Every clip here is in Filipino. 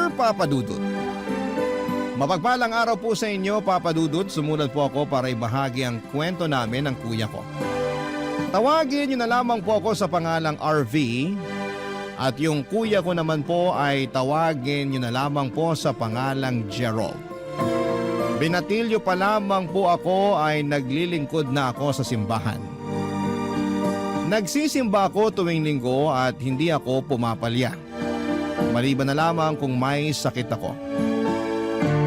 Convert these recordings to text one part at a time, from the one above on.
Dear Papa Dudut, mapagpalang araw po sa inyo, Papa Dudut. Sumulat po ako para ibahagi ang kwento namin ng kuya ko. Tawagin niyo na lamang po ako sa pangalang RV at yung kuya ko naman po ay tawagin niyo na lamang po sa pangalang Gerald. Binatilyo pa lamang po ako ay naglilingkod na ako sa simbahan. Nagsisimba ako tuwing linggo at hindi ako pumapalya. Maliban na lamang kung may sakit ako.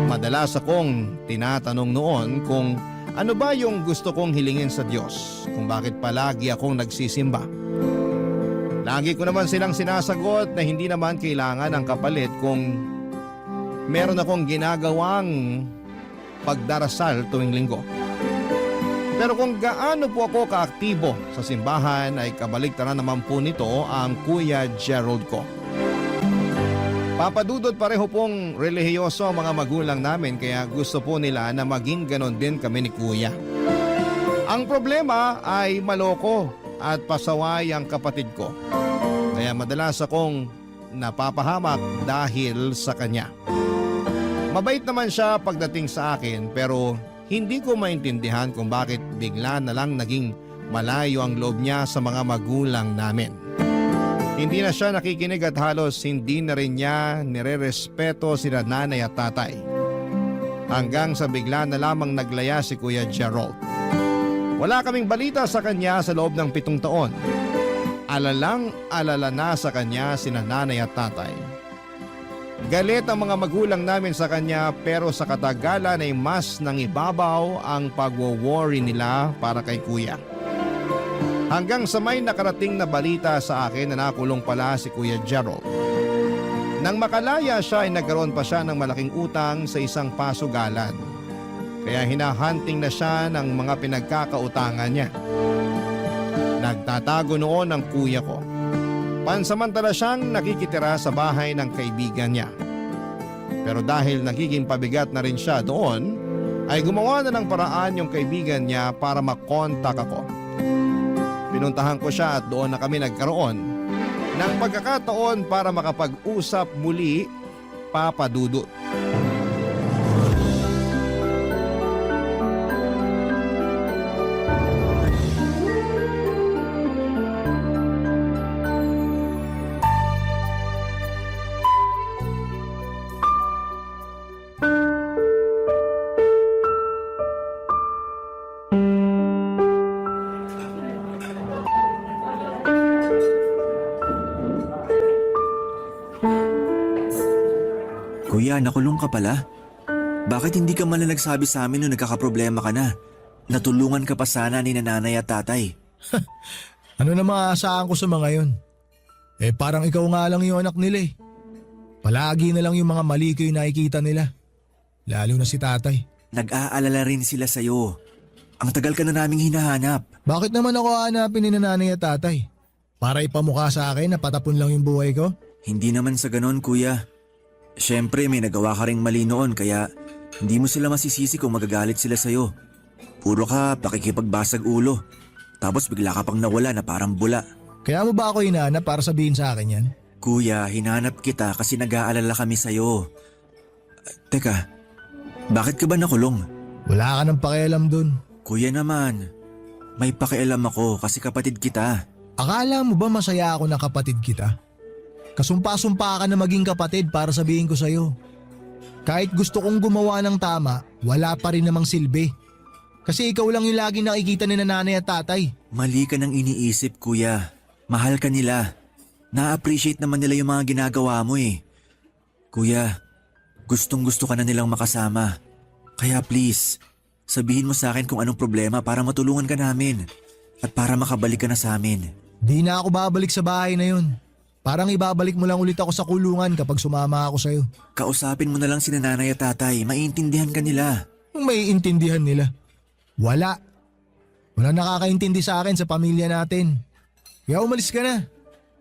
Madalas akong tinatanong noon kung ano ba yung gusto kong hilingin sa Diyos, kung bakit palagi akong nagsisimba. Lagi ko naman silang sinasagot na hindi naman kailangan ng kapalit kung meron akong ginagawang pagdarasal tuwing linggo. Pero kung gaano po ako kaaktibo sa simbahan ay kabaliktaran naman po nito ang Kuya Gerald ko. Papadudot pareho pong relihiyoso ang mga magulang namin kaya gusto po nila na maging ganon din kami ni Kuya. Ang problema ay maloko at pasaway ang kapatid ko. Kaya madalas akong napapahamak dahil sa kanya. Mabait naman siya pagdating sa akin pero hindi ko maintindihan kung bakit bigla na lang naging malayo ang loob niya sa mga magulang namin. Hindi na siya nakikinig at halos hindi na rin niya nire-respeto sila nanay at tatay. Hanggang sa bigla na lamang naglaya si Kuya Gerald. Wala kaming balita sa kanya sa loob ng 7 taon. Alalang-alala na sa kanya sina nanay at tatay. Galit ang mga magulang namin sa kanya pero sa katagalan ay mas nangibabaw ang pagwo-worry nila para kay Kuya. Hanggang sa may nakarating na balita sa akin na nakulong pala si Kuya Gerald. Nang makalaya siya ay nagkaroon pa siya ng malaking utang sa isang pasugalan. Kaya hinahunting na siya ng mga pinagkakautangan niya. Nagtatago noon ang kuya ko. Pansamantala siyang nakikitira sa bahay ng kaibigan niya. Pero dahil nagiging pabigat na rin siya doon, ay gumawa na ng paraan yung kaibigan niya para makontak ako. Pinuntahan ko siya at doon na kami nagkaroon ng pagkakataon para makapag-usap muli, Papa Dudut. Kuya, nakulong ka pala? Bakit hindi ka man lang nagsabi sa amin nung nagkakaproblema ka na? Natulungan ka pa sana ni nanay at tatay. Ano na maaasahan ko sa mga yon? Parang ikaw nga lang yung anak nila eh. Palagi na lang yung mga mali ko yung nakikita nila. Lalo na si tatay. Nag-aalala rin sila sa'yo. Ang tagal ka na naming hinahanap. Bakit naman ako hanapin ni nanay at tatay? Para ipamukha sa akin na patapon lang yung buhay ko? Hindi naman sa ganon, kuya. Siyempre may nagawa ka ring mali noon kaya hindi mo sila masisisi kung magagalit sila sa'yo. Puro ka pakikipagbasag ulo. Tapos bigla ka pang nawala na parang bula. Kaya mo ba ako hinahanap para sabihin sa akin yan? Kuya, hinanap kita kasi nag-aalala kami sa'yo. Teka, bakit ka ba nakulong? Wala ka nang pakialam dun. Kuya naman, may pakialam ako kasi kapatid kita. Akala mo ba masaya ako na kapatid kita? Kasumpa-sumpa ka na maging kapatid para sabihin ko sa'yo. Kahit gusto kong gumawa ng tama, wala pa rin namang silbi. Kasi ikaw lang yung laging nakikita ni nanay at tatay. Mali ka nang iniisip, kuya. Mahal ka nila. Na-appreciate naman nila yung mga ginagawa mo eh. Kuya, gustong gusto ka na nilang makasama. Kaya please, sabihin mo sa akin kung anong problema para matulungan ka namin. At para makabalik ka na sa amin. Di na ako babalik sa bahay na yun. Parang ibabalik mo lang ulit ako sa kulungan kapag sumama ako sa'yo. Kausapin mo na lang si nanay at tatay, maiintindihan ka nila. May intindihan nila. Wala. Wala nakakaintindi sa akin sa pamilya natin. Kaya umalis ka na.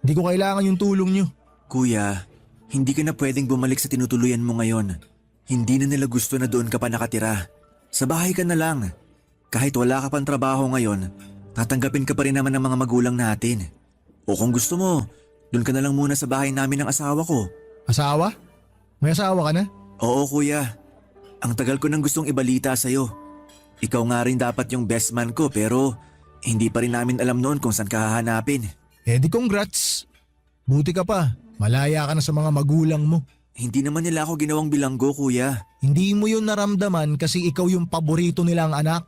Hindi ko kailangan yung tulong nyo. Kuya, hindi ka na pwedeng bumalik sa tinutuluyan mo ngayon. Hindi na nila gusto na doon ka pa nakatira. Sa bahay ka na lang. Kahit wala ka pang trabaho ngayon, tatanggapin ka pa rin naman ng mga magulang natin. O kung gusto mo, doon ka na lang muna sa bahay namin ng asawa ko. Asawa? May asawa ka na? Oo kuya, ang tagal ko nang gustong ibalita sa'yo. Ikaw nga rin dapat yung best man ko pero hindi pa rin namin alam noon kung saan ka hahanapin. Eh di congrats. Buti ka pa, malaya ka na sa mga magulang mo. Hindi naman nila ako ginawang bilanggo kuya. Hindi mo yun naramdaman kasi ikaw yung paborito nilang anak.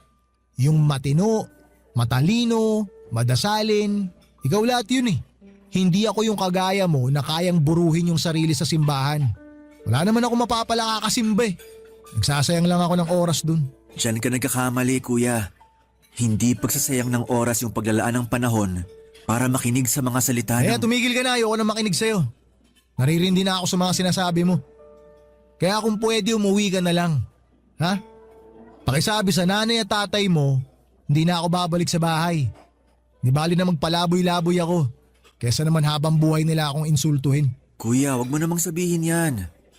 Yung matino, matalino, madasalin. Ikaw lahat yun eh. Hindi ako yung kagaya mo na kayang buruhin yung sarili sa simbahan. Wala naman ako mapapala kakasimba eh. Nagsasayang lang ako ng oras dun. Diyan ka nagkakamali kuya. Hindi pagsasayang ng oras yung paglalaan ng panahon para makinig sa mga salita Kaya ng... tumigil ka na, ayoko na makinig sa'yo. Naririndi na ako sa mga sinasabi mo. Kaya kung pwede umuwi ka na lang. Ha? Pakisabi sa nanay at tatay mo, hindi na ako babalik sa bahay. Di bali na magpalaboy-laboy ako. Kesa naman habang buhay nila akong insultuhin. Kuya, wag mo namang sabihin yan.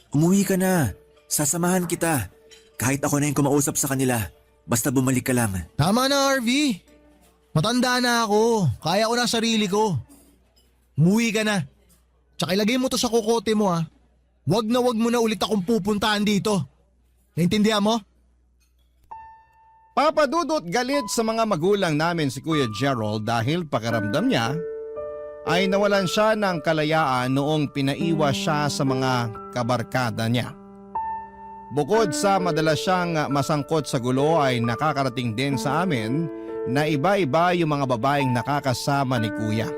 Umuwi ka na. Sasamahan kita. Kahit ako na yung kumausap sa kanila. Basta bumalik ka lang. Tama na, RV. Matanda na ako. Kaya ko na ang sarili ko. Umuwi ka na. Tsaka ilagay mo to sa kukote mo ha. Wag mo na ulit akong pupuntahan dito. Naintindihan mo? Papadudot galit sa mga magulang namin si Kuya Gerald dahil pakiramdam niya ay nawalan siya ng kalayaan noong pinaiwas siya sa mga kabarkada niya. Bukod sa madalas siyang masangkot sa gulo ay nakakarating din sa amin na iba-iba yung mga babaeng nakakasama ni Kuya.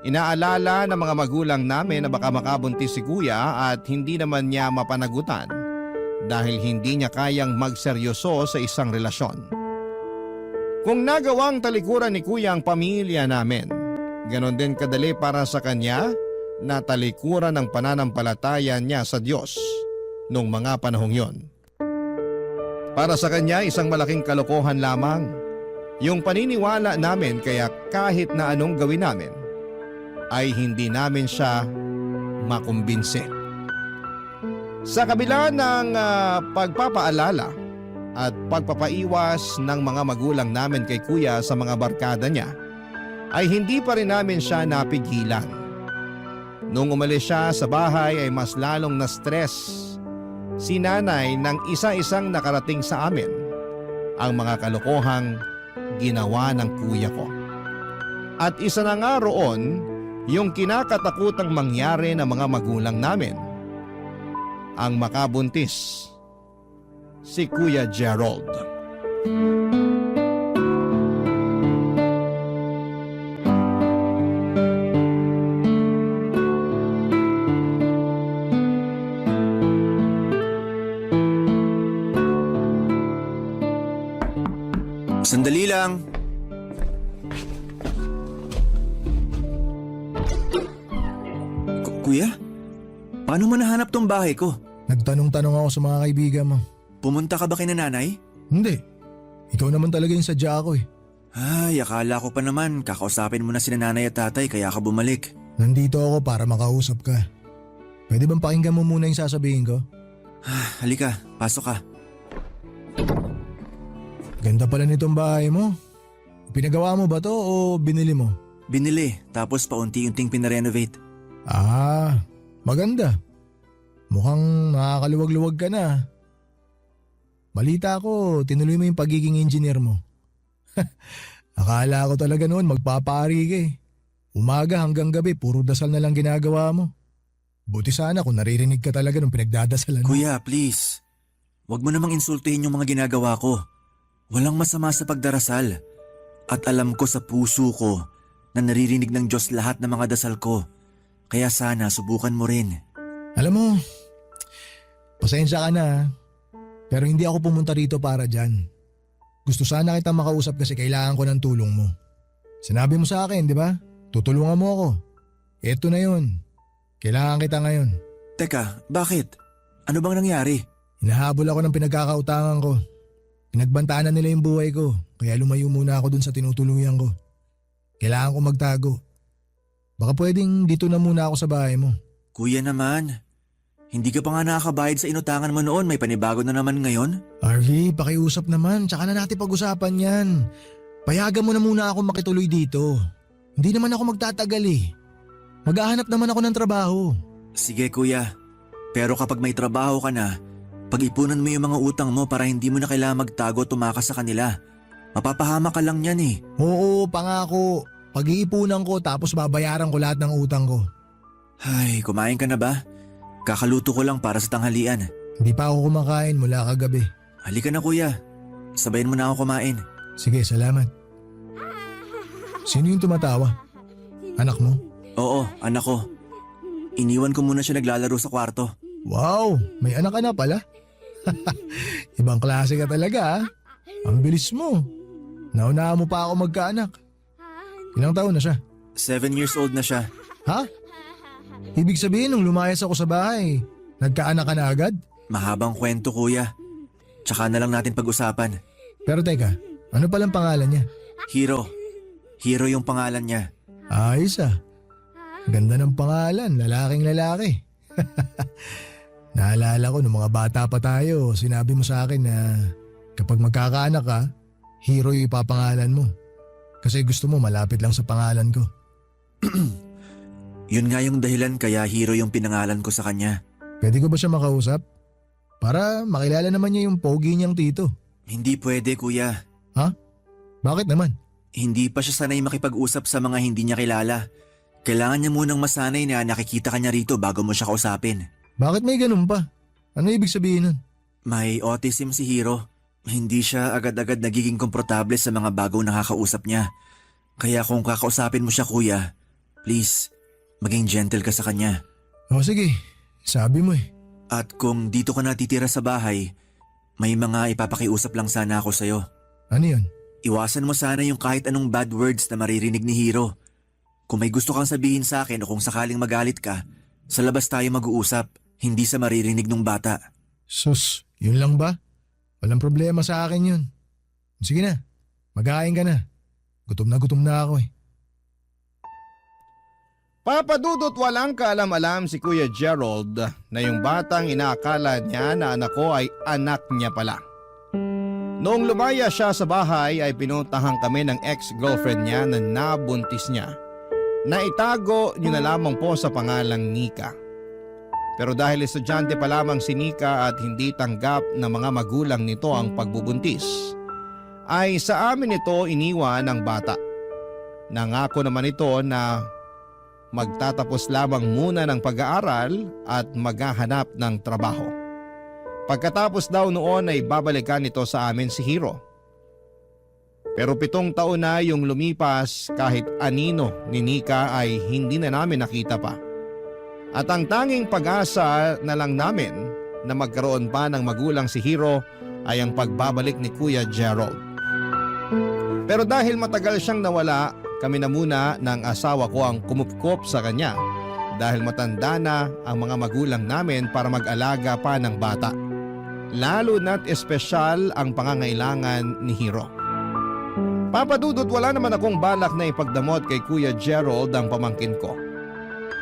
Inaalala ng mga magulang namin na baka makabuntis si Kuya at hindi naman niya mapanagutan dahil hindi niya kayang magseryoso sa isang relasyon. Kung nagawang talikuran ni Kuya ang pamilya namin, ganon din kadali para sa kanya na talikuran ng pananampalataya niya sa Diyos noong mga panahong yon. Para sa kanya isang malaking kalokohan lamang yung paniniwala namin kaya kahit na anong gawin namin ay hindi namin siya makumbinse. Sa kabila ng pagpapaalala at pagpapaiwas ng mga magulang namin kay Kuya sa mga barkada niya, ay hindi pa rin namin siya napigilan. Nung umalis siya sa bahay ay mas lalong na-stress si nanay nang isa-isang nakarating sa amin ang mga kalokohang ginawa ng kuya ko. At isa na nga roon yung kinakatakutang mangyari ng mga magulang namin, ang makabuntis si Kuya Gerald. Sandali lang. Kuya, paano mo nahanap tong bahay ko? Nagtanong-tanong ako sa mga kaibigan mo. Pumunta ka ba kay nanay? Hindi. Ikaw naman talaga yung sadya ko eh. Ay, akala ko pa naman kakausapin mo na si nanay at tatay kaya ka bumalik. Nandito ako para makausap ka. Pwede bang pakinggan mo muna yung sasabihin ko? Halika, pasok ka. Ganda pala nitong bahay mo. Pinagawa mo ba to o binili mo? Binili, tapos paunti-unting pinarenovate. Ah, maganda. Mukhang nakakaluwag-luwag ka na. Balita ko, tinuloy mo yung pagiging engineer mo. Akala ko talaga noon magpapari ka eh. Umaga hanggang gabi, puro dasal na lang ginagawa mo. Buti sana kung naririnig ka talaga nung pinagdadasalan mo. Kuya, please. Huwag mo namang insultuhin yung mga ginagawa ko. Walang masama sa pagdarasal. At alam ko sa puso ko na naririnig ng Diyos lahat ng mga dasal ko. Kaya sana subukan mo rin. Alam mo, pasensya ka na pero hindi ako pumunta rito para dyan. Gusto sana kita makausap kasi kailangan ko ng tulong mo. Sinabi mo sa akin, di ba? Tutulungan mo ako. Eto na yun. Kailangan kita ngayon. Teka, bakit? Ano bang nangyari? Hinahabol ako ng pinagkakautangan ko. Pinagbantaan na nila yung buhay ko kaya lumayo muna ako dun sa tinutuluyan ko. Kailangan ko magtago. Baka pwedeng dito na muna ako sa bahay mo. Kuya naman, hindi ka pa nga nakakabayad sa inutangan mo noon, may panibago na naman ngayon? RV, pakiusap naman, tsaka na natin pag-usapan yan. Payagan mo na muna ako makituloy dito. Hindi naman ako magtatagal eh. Maghahanap naman ako ng trabaho. Sige kuya, Pero kapag may trabaho ka na, pag-ipunan mo yung mga utang mo para hindi mo na kailangan magtago at tumakas sa kanila. Mapapahama ka lang yan eh. Oo, pangako. Pag-iipunan ko tapos babayaran ko lahat ng utang ko. Ay, kumain ka na ba? Kakaluto ko lang para sa tanghalian. Hindi pa ako kumakain mula kagabi. Halika na kuya, sabayin mo na ako kumain. Sige, salamat. Sino yung tumatawa? Anak mo? Oo, anak ko. Iniwan ko muna siya naglalaro sa kwarto. Wow, may anak ka na pala. Ibang klase ka talaga, ah. Ang bilis mo. Naunahan mo pa ako magkaanak. Ilang taon na siya? 7 years old na siya. Ha? Ibig sabihin nung lumayas ako sa bahay, nagkaanak ka na agad? Mahabang kwento kuya. Tsaka na lang natin pag-usapan. Pero teka, ano palang pangalan niya? Hero. Hero yung pangalan niya. Ayos ah. Ganda ng pangalan, lalaking lalaki. Naalala ko nung mga bata pa tayo, sinabi mo sa akin na kapag magkakaanak ka, Hero yung ipapangalan mo. Kasi gusto mo malapit lang sa pangalan ko. Yun nga yung dahilan kaya Hero yung pinangalan ko sa kanya. Pwede ko ba siya makausap? Para makilala naman niya yung pogi niyang tito. Hindi pwede kuya. Ha? Bakit naman? Hindi pa siya sanay makipag-usap sa mga hindi niya kilala. Kailangan niya munang masanay na nakikita ka niya rito bago mo siya kausapin. Bakit may ganun pa? Ano ibig sabihin nun? May autism si Hero. Hindi siya agad-agad nagiging komportable sa mga bagong nakakausap niya. Kaya kung kakausapin mo siya kuya, please, maging gentle ka sa kanya. O sige, sabi mo eh. At kung dito ka natitira sa bahay, may mga ipapakiusap lang sana ako sa'yo. Ano yun? Iwasan mo sana yung kahit anong bad words na maririnig ni Hero. Kung may gusto kang sabihin sa akin o kung sakaling magalit ka, sa labas tayo mag-uusap, hindi sa maririnig ng bata. Sus, yun lang ba? Walang problema sa akin yun. Sige na, mag-ain ka na. Gutom na ako eh. Papadudot walang kaalam-alam si Kuya Gerald na yung batang inaakala niya na anak ko ay anak niya pala. Noong lumaya siya sa bahay ay pinuntahan kami ng ex-girlfriend niya na nabuntis niya. Naitago niyo na lamang po sa pangalang Nika. Pero dahil estudyante pa lamang si Nika at hindi tanggap ng mga magulang nito ang pagbubuntis, ay sa amin ito iniwan ng bata. Nangako naman ito na magtatapos lamang muna ng pag-aaral at maghahanap ng trabaho. Pagkatapos daw noon ay babalikan ito sa amin si Hero. Pero 7 taon na yung lumipas kahit anino ni Nika ay hindi na namin nakita pa. At ang tanging pag-asa na lang namin na magkaroon pa ng magulang si Hero ay ang pagbabalik ni Kuya Gerald. Pero dahil matagal siyang nawala, kami na muna ng asawa ko ang kumupkop sa kanya dahil matanda na ang mga magulang namin para mag-alaga pa ng bata. Lalo na't espesyal ang pangangailangan ni Hero. Papadudot wala naman akong balak na ipagdamot kay Kuya Gerald ang pamangkin ko.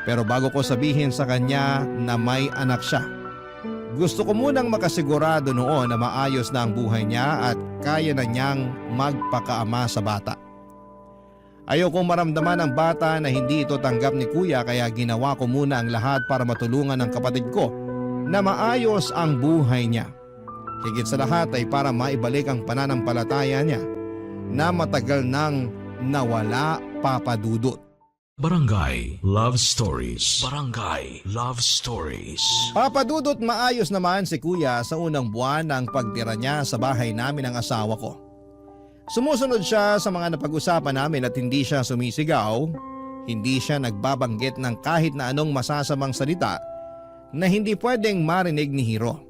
Pero bago ko sabihin sa kanya na may anak siya, gusto ko munang makasigurado noon na maayos na ang buhay niya at kaya na niyang magpakaama sa bata. Ayokong maramdaman ng bata na hindi ito tanggap ni Kuya kaya ginawa ko muna ang lahat para matulungan ang kapatid ko na maayos ang buhay niya. Higit sa lahat ay para maibalik ang pananampalataya niya na matagal nang nawala, Papadudot. Barangay Love Stories. Barangay Love Stories. Papadudot, maayos naman si Kuya sa unang buwan ng pagtira niya sa bahay namin ng asawa ko. Sumusunod siya sa mga napag-usapan namin at hindi siya sumisigaw, hindi siya nagbabanggit ng kahit na anong masasamang salita na hindi pwedeng marinig ni Hero.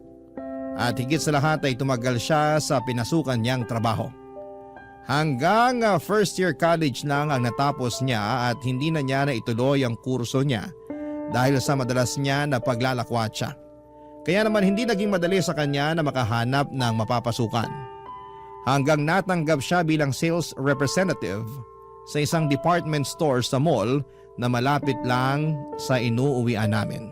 At higit sa lahat ay tumagal siya sa pinasukan niyang trabaho. Hanggang first year college lang ang natapos niya at hindi na niya na ituloy ang kurso niya dahil sa madalas niya na paglalakwat siya. Kaya naman hindi naging madali sa kanya na makahanap ng mapapasukan. Hanggang natanggap siya bilang sales representative sa isang department store sa mall na malapit lang sa inuuwian namin.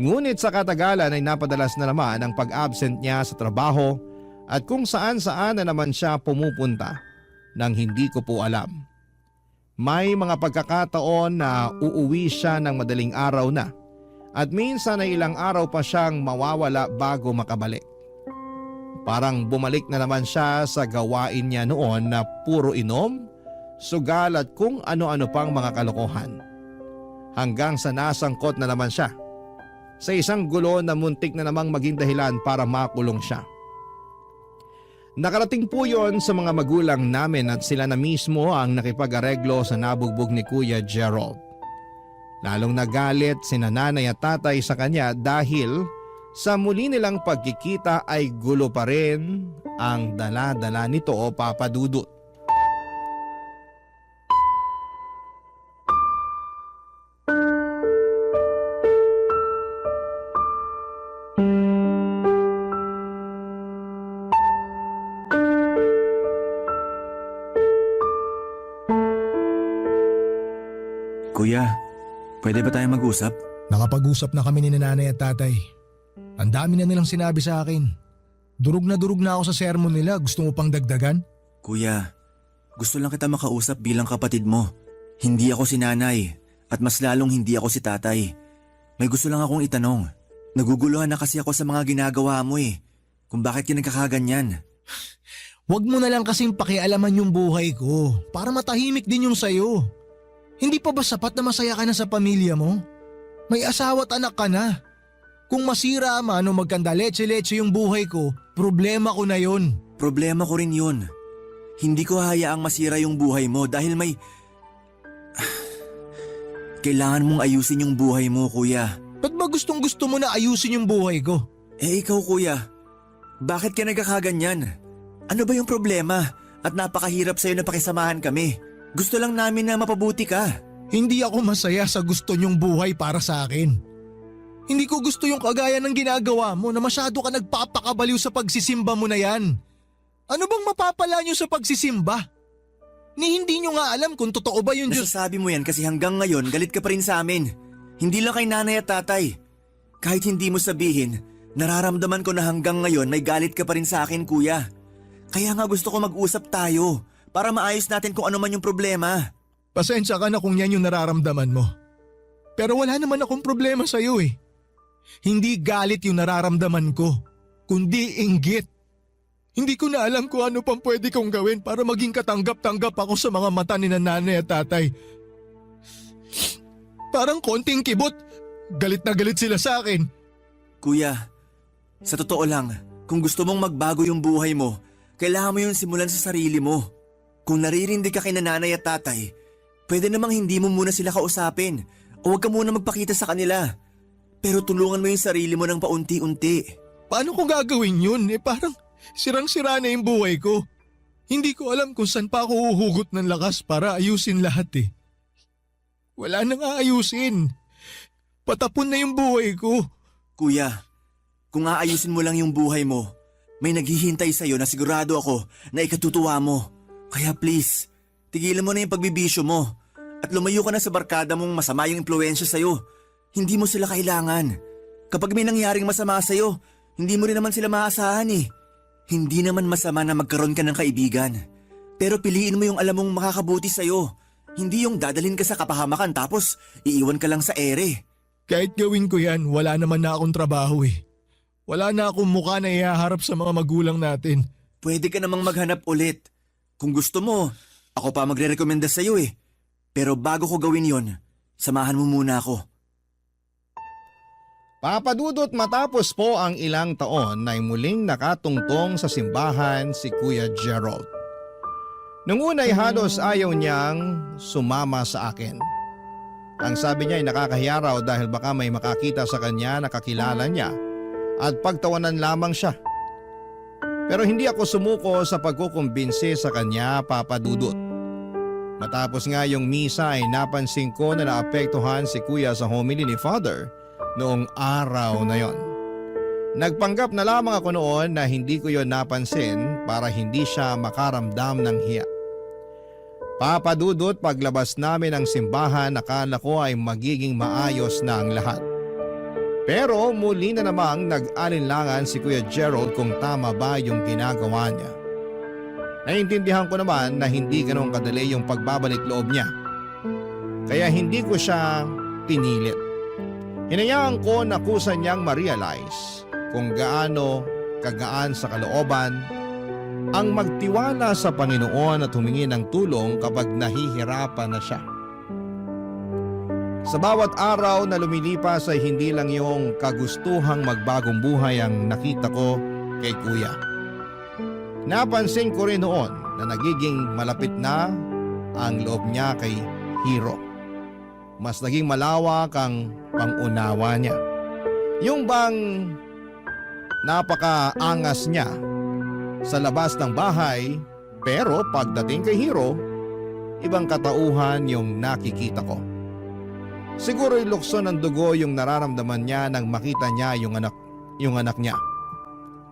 Ngunit sa katagalan ay napadalas na naman ang pag-absent niya sa trabaho at kung saan-saan na naman siya pumupunta nang hindi ko po alam. May mga pagkakataon na uuwi siya ng madaling araw na At minsan ay ilang araw pa siyang mawawala bago makabalik. Parang bumalik na naman siya sa gawain niya noon na puro inom, sugal at kung ano-ano pang mga kalokohan. Hanggang sa nasangkot na naman siya sa isang gulo na muntik na namang maging dahilan para makulong siya. Nakarating po yon sa mga magulang namin at sila na mismo ang nakipag-areglo sa nabugbog ni Kuya Gerald. Lalong nagalit sina nanay at tatay sa kanya dahil sa muli nilang pagkikita ay gulo pa rin ang dala-dala nito o Papa Dudut. Kuya, pwede ba tayong mag-usap? Nakapag-usap na kami ni nanay at tatay. Ang dami na nilang sinabi sa akin. Durog na ako sa sermon nila, gusto mo pang dagdagan? Kuya, gusto lang kita makausap bilang kapatid mo. Hindi ako si nanay at mas lalong hindi ako si tatay. May gusto lang akong itanong. Naguguluhan na kasi ako sa mga ginagawa mo eh. Kung bakit ka nagkakaganyan. Huwag mo na lang kasing pakialaman yung buhay ko para matahimik din yung sayo. Hindi pa ba sapat na masaya ka na sa pamilya mo? May asawa at anak ka na. Kung masira man o magkandaletse-letse yung buhay ko, problema ko na yon. Problema ko rin yun. Hindi ko hayaang masira yung buhay mo dahil may... Kailangan mong ayusin yung buhay mo, kuya. Ba't ba gustong gusto mo na ayusin yung buhay ko? Eh ikaw, kuya. Bakit ka nagkakaganyan? Ano ba yung problema? At napakahirap sa'yo na pakisamahan kami. Gusto lang namin na mapabuti ka. Hindi ako masaya sa gusto niyong buhay para sa akin. Hindi ko gusto yung kagaya ng ginagawa mo na masyado ka nagpapakabaliw sa pagsisimba mo na yan. Ano bang mapapala niyo sa pagsisimba? Ni hindi niyo nga alam kung totoo ba yung Diyos. Nasasabi mo yan kasi hanggang ngayon galit ka pa rin sa amin. Hindi lang kay nanay at tatay. Kahit hindi mo sabihin, nararamdaman ko na hanggang ngayon may galit ka pa rin sa akin, kuya. Kaya nga gusto ko mag-usap tayo para maayos natin kung ano man yung problema. Pasensya ka na kung yan yung nararamdaman mo. Pero wala naman akong problema sa'yo eh. Hindi galit yung nararamdaman ko, kundi inggit. Hindi ko na alam kung ano pang pwede kong gawin para maging katanggap-tanggap ako sa mga mata ni nanay at tatay. Parang konting kibot, galit na galit sila sa akin. Kuya, sa totoo lang, kung gusto mong magbago yung buhay mo, kailangan mo yun simulan sa sarili mo. Kung naririndi ka kay nanay at tatay, pwede namang hindi mo muna sila kausapin o huwag ka muna magpakita sa kanila. Pero tulungan mo yung sarili mo ng paunti-unti. Paano ko gagawin yun? Parang sirang-sira na yung buhay ko. Hindi ko alam kung saan pa ako uhugot ng lakas para ayusin lahat eh. Wala nang aayusin. Patapon na yung buhay ko. Kuya, kung aayusin mo lang yung buhay mo, may naghihintay sa'yo na sigurado ako na ikatutuwa mo. Kaya please, tigilan mo na yung pagbibisyo mo at lumayo ka na sa barkada mong masama yung impluwensya sa'yo. Hindi mo sila kailangan. Kapag may nangyaring masama sa'yo, hindi mo rin naman sila maaasahan eh. Hindi naman masama na magkaroon ka ng kaibigan. Pero piliin mo yung alam mong makakabuti sa'yo. Hindi yung dadalhin ka sa kapahamakan tapos iiwan ka lang sa ere. Kahit gawin ko yan, wala naman na akong trabaho eh. Wala na akong mukha na ihaharap sa mga magulang natin. Pwede ka namang maghanap ulit. Kung gusto mo, ako pa magre-recommenda sa'yo eh. Pero bago ko gawin yon, samahan mo muna ako. Papadudot matapos po ang ilang taon ay muling nakatungtong sa simbahan si Kuya Gerald. Nung una'y halos ayaw niyang sumama sa akin. Ang sabi niya ay nakakahiya raw dahil baka may makakita sa kanya na kakilala niya at pagtawanan lamang siya. Pero hindi ako sumuko sa pagkukumbinsi sa kanya, Papa Dudut. Matapos nga yung misa ay napansin ko na naapektuhan si Kuya sa homily ni Father noong araw na yon. Nagpanggap na lamang ako noon na hindi ko yon napansin para hindi siya makaramdam ng hiya. Papa Dudut, paglabas namin ng simbahan akala ko ay magiging maayos na ang lahat. Pero muli na namang nag-alinlangan si Kuya Gerald kung tama ba yung ginagawa niya. Naiintindihan ko naman na hindi ganun kadali yung pagbabalik loob niya. Kaya hindi ko siya pinilit. Hinayaan ko na kusa niyang ma-realize kung gaano kagaan sa kalooban ang magtiwala sa Panginoon at humingi ng tulong kapag nahihirapan na siya. Sa bawat araw na lumilipas ay hindi lang yung kagustuhang magbagong buhay ang nakita ko kay Kuya. Napansin ko rin noon na nagiging malapit na ang loob niya kay Hiro. Mas naging malawak ang pangunawa niya. Yung bang napakaangas niya sa labas ng bahay, pero pagdating kay Hiro, ibang katauhan yung nakikita ko. Siguro lukso ng dugo yung nararamdaman niya nang makita niya yung anak niya.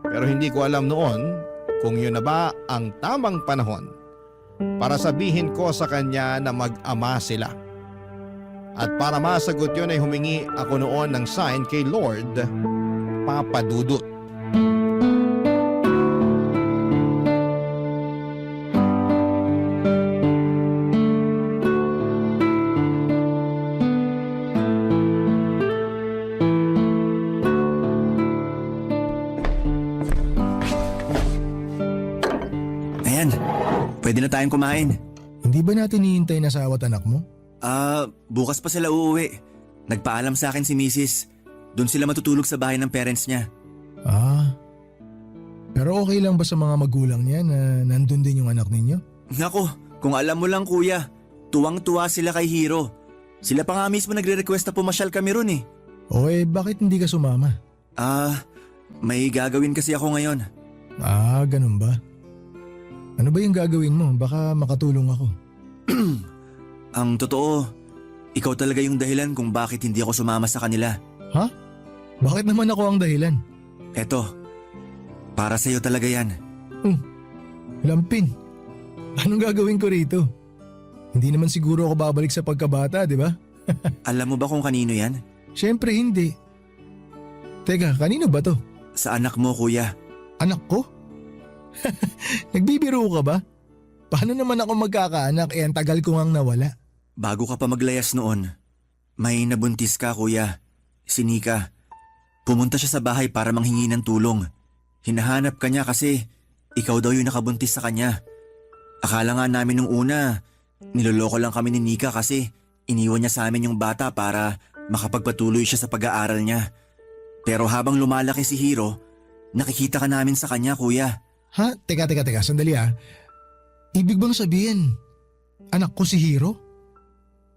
Pero hindi ko alam noon kung yun na ba ang tamang panahon para sabihin ko sa kanya na mag-ama sila. At para masagot yun ay humingi ako noon ng sign kay Lord, Papa Dudut. Ayan, pwede na tayong kumain. Hindi ba natin hihintay na asawa at anak mo? Bukas pa sila uuwi. Nagpaalam sa akin si Mrs. Doon sila matutulog sa bahay ng parents niya. Pero okay lang ba sa mga magulang niya na nandun din yung anak ninyo? Nako, kung alam mo lang kuya, tuwang-tuwa sila kay Hiro. Sila pa nga mismo nagre-request na pumasyal kami ron eh. O bakit hindi ka sumama? May gagawin kasi ako ngayon. Ganun ba? Ano ba yung gagawin mo? Baka makatulong ako. Ang totoo, ikaw talaga yung dahilan kung bakit hindi ako sumama sa kanila. Ha? Bakit naman ako ang dahilan? Eto, para sa'yo talaga yan. Lampin. Anong gagawin ko rito? Hindi naman siguro ako babalik sa pagkabata, di ba? Alam mo ba kung kanino yan? Siyempre hindi. Teka, kanino ba to? Sa anak mo kuya. Anak ko? Nagbibiro ka ba? Paano naman ako magkakaanak ang tagal ko ngang nawala? Bago ka pa maglayas noon, may nabuntis ka kuya. Si Nika. Pumunta siya sa bahay para manghingi ng tulong. Hinahanap ka niya kasi ikaw daw yung nakabuntis sa kanya. Akala nga namin nung una, niloloko lang kami ni Nika kasi iniwan niya sa amin yung bata para makapagpatuloy siya sa pag-aaral niya. Pero habang lumalaki si Hiro, nakikita ka namin sa kanya kuya. Ha? Teka, sandali Ibig bang sabihin, anak ko si Hiro?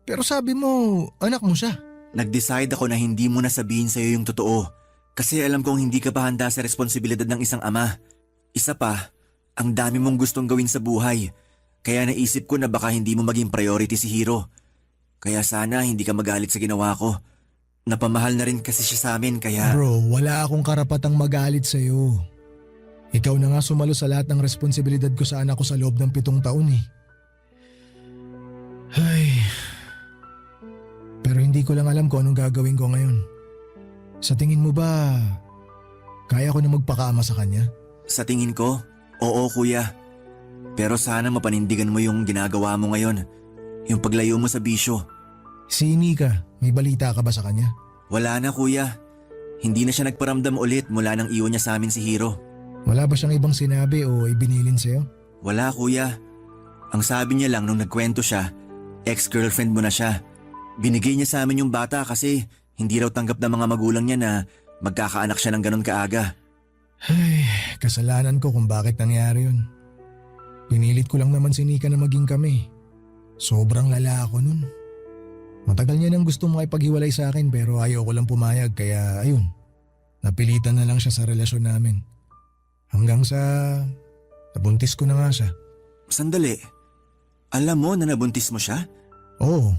Pero sabi mo, anak mo siya. Nag-decide ako na hindi mo na sabihin sa'yo yung totoo kasi alam kong hindi ka pa handa sa responsibilidad ng isang ama. Isa pa, ang dami mong gustong gawin sa buhay kaya naisip ko na baka hindi mo maging priority si Hiro. Kaya sana hindi ka magalit sa ginawa ko. Napamahal na rin kasi siya sa amin kaya… Bro, wala akong karapatang magalit sa'yo. Ikaw na nga sumalo sa lahat ng responsibilidad ko sa anak ko sa loob ng 7 taon eh. Ay… Pero hindi ko lang alam kung anong gagawin ko ngayon. Sa tingin mo ba, kaya ko na magpakaama sa kanya? Sa tingin ko, oo kuya. Pero sana mapanindigan mo yung ginagawa mo ngayon. Yung paglayo mo sa bisyo. Si Nika, may balita ka ba sa kanya? Wala na kuya. Hindi na siya nagparamdam ulit mula nang iwan niya sa amin si Hiro. Wala ba siyang ibang sinabi o ibinilin sa'yo? Wala kuya. Ang sabi niya lang nung nagkwento siya, ex-girlfriend mo na siya. Binigay niya sa amin yung bata kasi hindi raw tanggap ng mga magulang niya na magkakaanak siya ng ganun kaaga. Ay, kasalanan ko kung bakit nangyari yun. Pinilit ko lang naman si Nika na maging kami. Sobrang lala ako nun. Matagal niya nang gusto makipaghiwalay sa akin pero ayaw ko lang pumayag kaya ayun. Napilitan na lang siya sa relasyon namin. Hanggang sa nabuntis ko na nga siya. Sandali. Alam mo na nabuntis mo siya? Oo.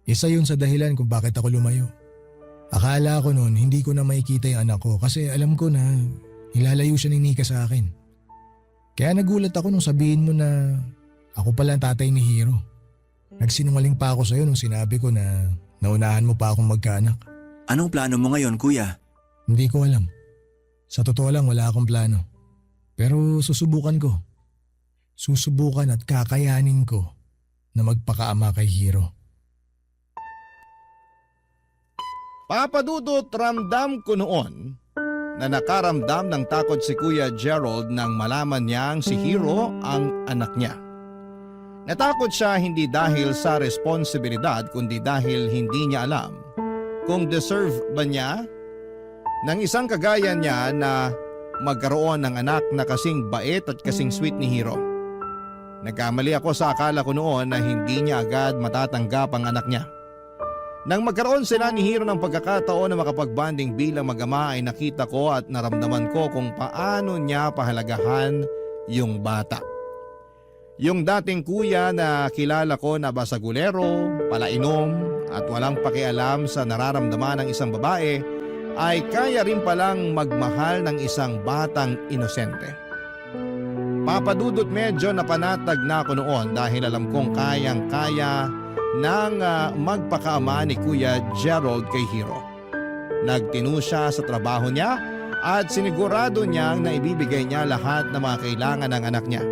Isa yun sa dahilan kung bakit ako lumayo. Akala ko noon hindi ko na makikita yung anak ko kasi alam ko na ilalayo siya ni Nika sa akin. Kaya nagulat ako nung sabihin mo na ako pala ang tatay ni Hiro. Nagsinungaling pa ako sa'yo nung sinabi ko na naunahan mo pa akong magkaanak. Anong plano mo ngayon kuya? Hindi ko alam. Sa totoo lang wala akong plano. Pero susubukan ko. Susubukan at kakayanin ko na magpakaama kay Hiro. Papadudot, ramdam ko noon na nakaramdam ng takot si Kuya Gerald nang malaman niyang si Hero ang anak niya. Natakot siya hindi dahil sa responsibilidad kundi dahil hindi niya alam kung deserve ba niya ng isang kagaya niya na magkaroon ng anak na kasing bait at kasing sweet ni Hero. Nagkamali ako sa akala ko noon na hindi niya agad matatanggap ang anak niya. Nang magkaroon sila ni Hero ng pagkakataon na makapagbanding bilang mag-ama ay nakita ko at naramdaman ko kung paano niya pahalagahan yung bata. Yung dating kuya na kilala ko na basagulero, palainom at walang pakialam sa nararamdaman ng isang babae ay kaya rin palang magmahal ng isang batang inosente. Papadudot, medyo napanatag na ako noon dahil alam kong kayang-kaya nang magpakaama ni Kuya Gerald kay Hero. Nagtinu siya sa trabaho niya at sinigurado niyang na ibibigay niya lahat ng mga kailangan ng anak niya.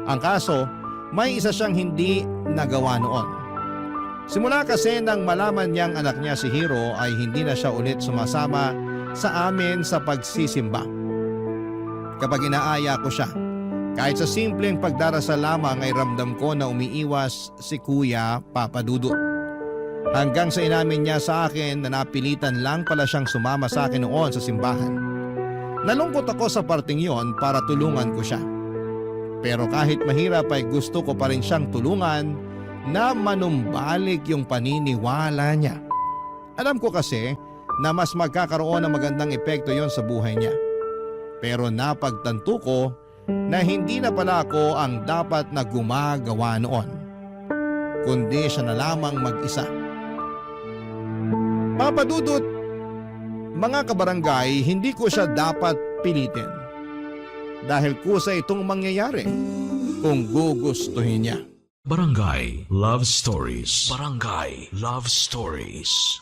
Ang kaso, may isa siyang hindi nagawa noon. Simula kasi nang malaman niyang anak niya si Hero ay hindi na siya ulit sumasama sa amin sa pagsisimba. Kapag inaaya ko siya, kahit sa simpleng pagdarasal lamang ay ramdam ko na umiiwas si Kuya Papadudot. Hanggang sa inamin niya sa akin na napilitan lang pala siyang sumama sa akin noon sa simbahan. Nalungkot ako sa parting yon para tulungan ko siya. Pero kahit mahirap ay gusto ko pa rin siyang tulungan na manumbalik yung paniniwala niya. Alam ko kasi na mas magkakaroon ng magandang epekto yon sa buhay niya. Pero napagtanto ko na hindi na pala ako ang dapat na gumagawa noon, kundi siya na lamang mag-isa. Papadudot, mga kabarangay, hindi ko siya dapat pilitin dahil kusa itong mangyayari kung gugustuhin niya. Barangay Love Stories. Barangay Love Stories.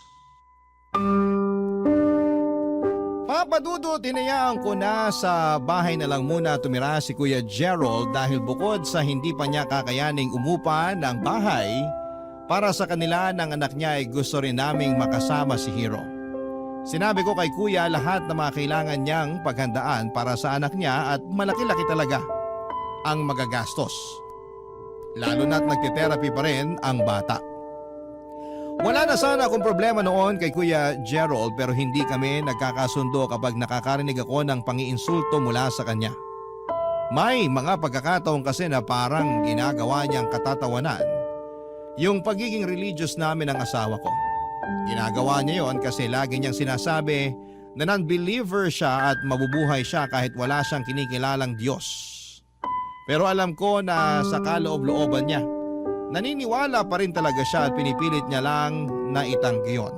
Papadudot, hinayaan ko na sa bahay na lang muna tumira si Kuya Gerald dahil bukod sa hindi pa niya kakayaning umupa ng bahay, para sa kanila ng anak niya ay gusto rin naming makasama si Hero. Sinabi ko kay Kuya lahat ng mga kailangan niyang paghandaan para sa anak niya at malaki-laki talaga ang magagastos. Lalo na't nagte-therapy pa rin ang bata. Wala na sana akong problema noon kay Kuya Gerald pero hindi kami nagkakasundo kapag nakakarinig ako ng pangiinsulto mula sa kanya. May mga pagkakataon kasi na parang ginagawa niyang katatawanan yung pagiging religious namin ng asawa ko. Ginagawa niya yon kasi lagi niyang sinasabi na non-believer siya at mabubuhay siya kahit wala siyang kinikilalang Diyos. Pero alam ko na sa kaloob-looban niya, naniniwala pa rin talaga siya at pinipilit niya lang na itanggi yun.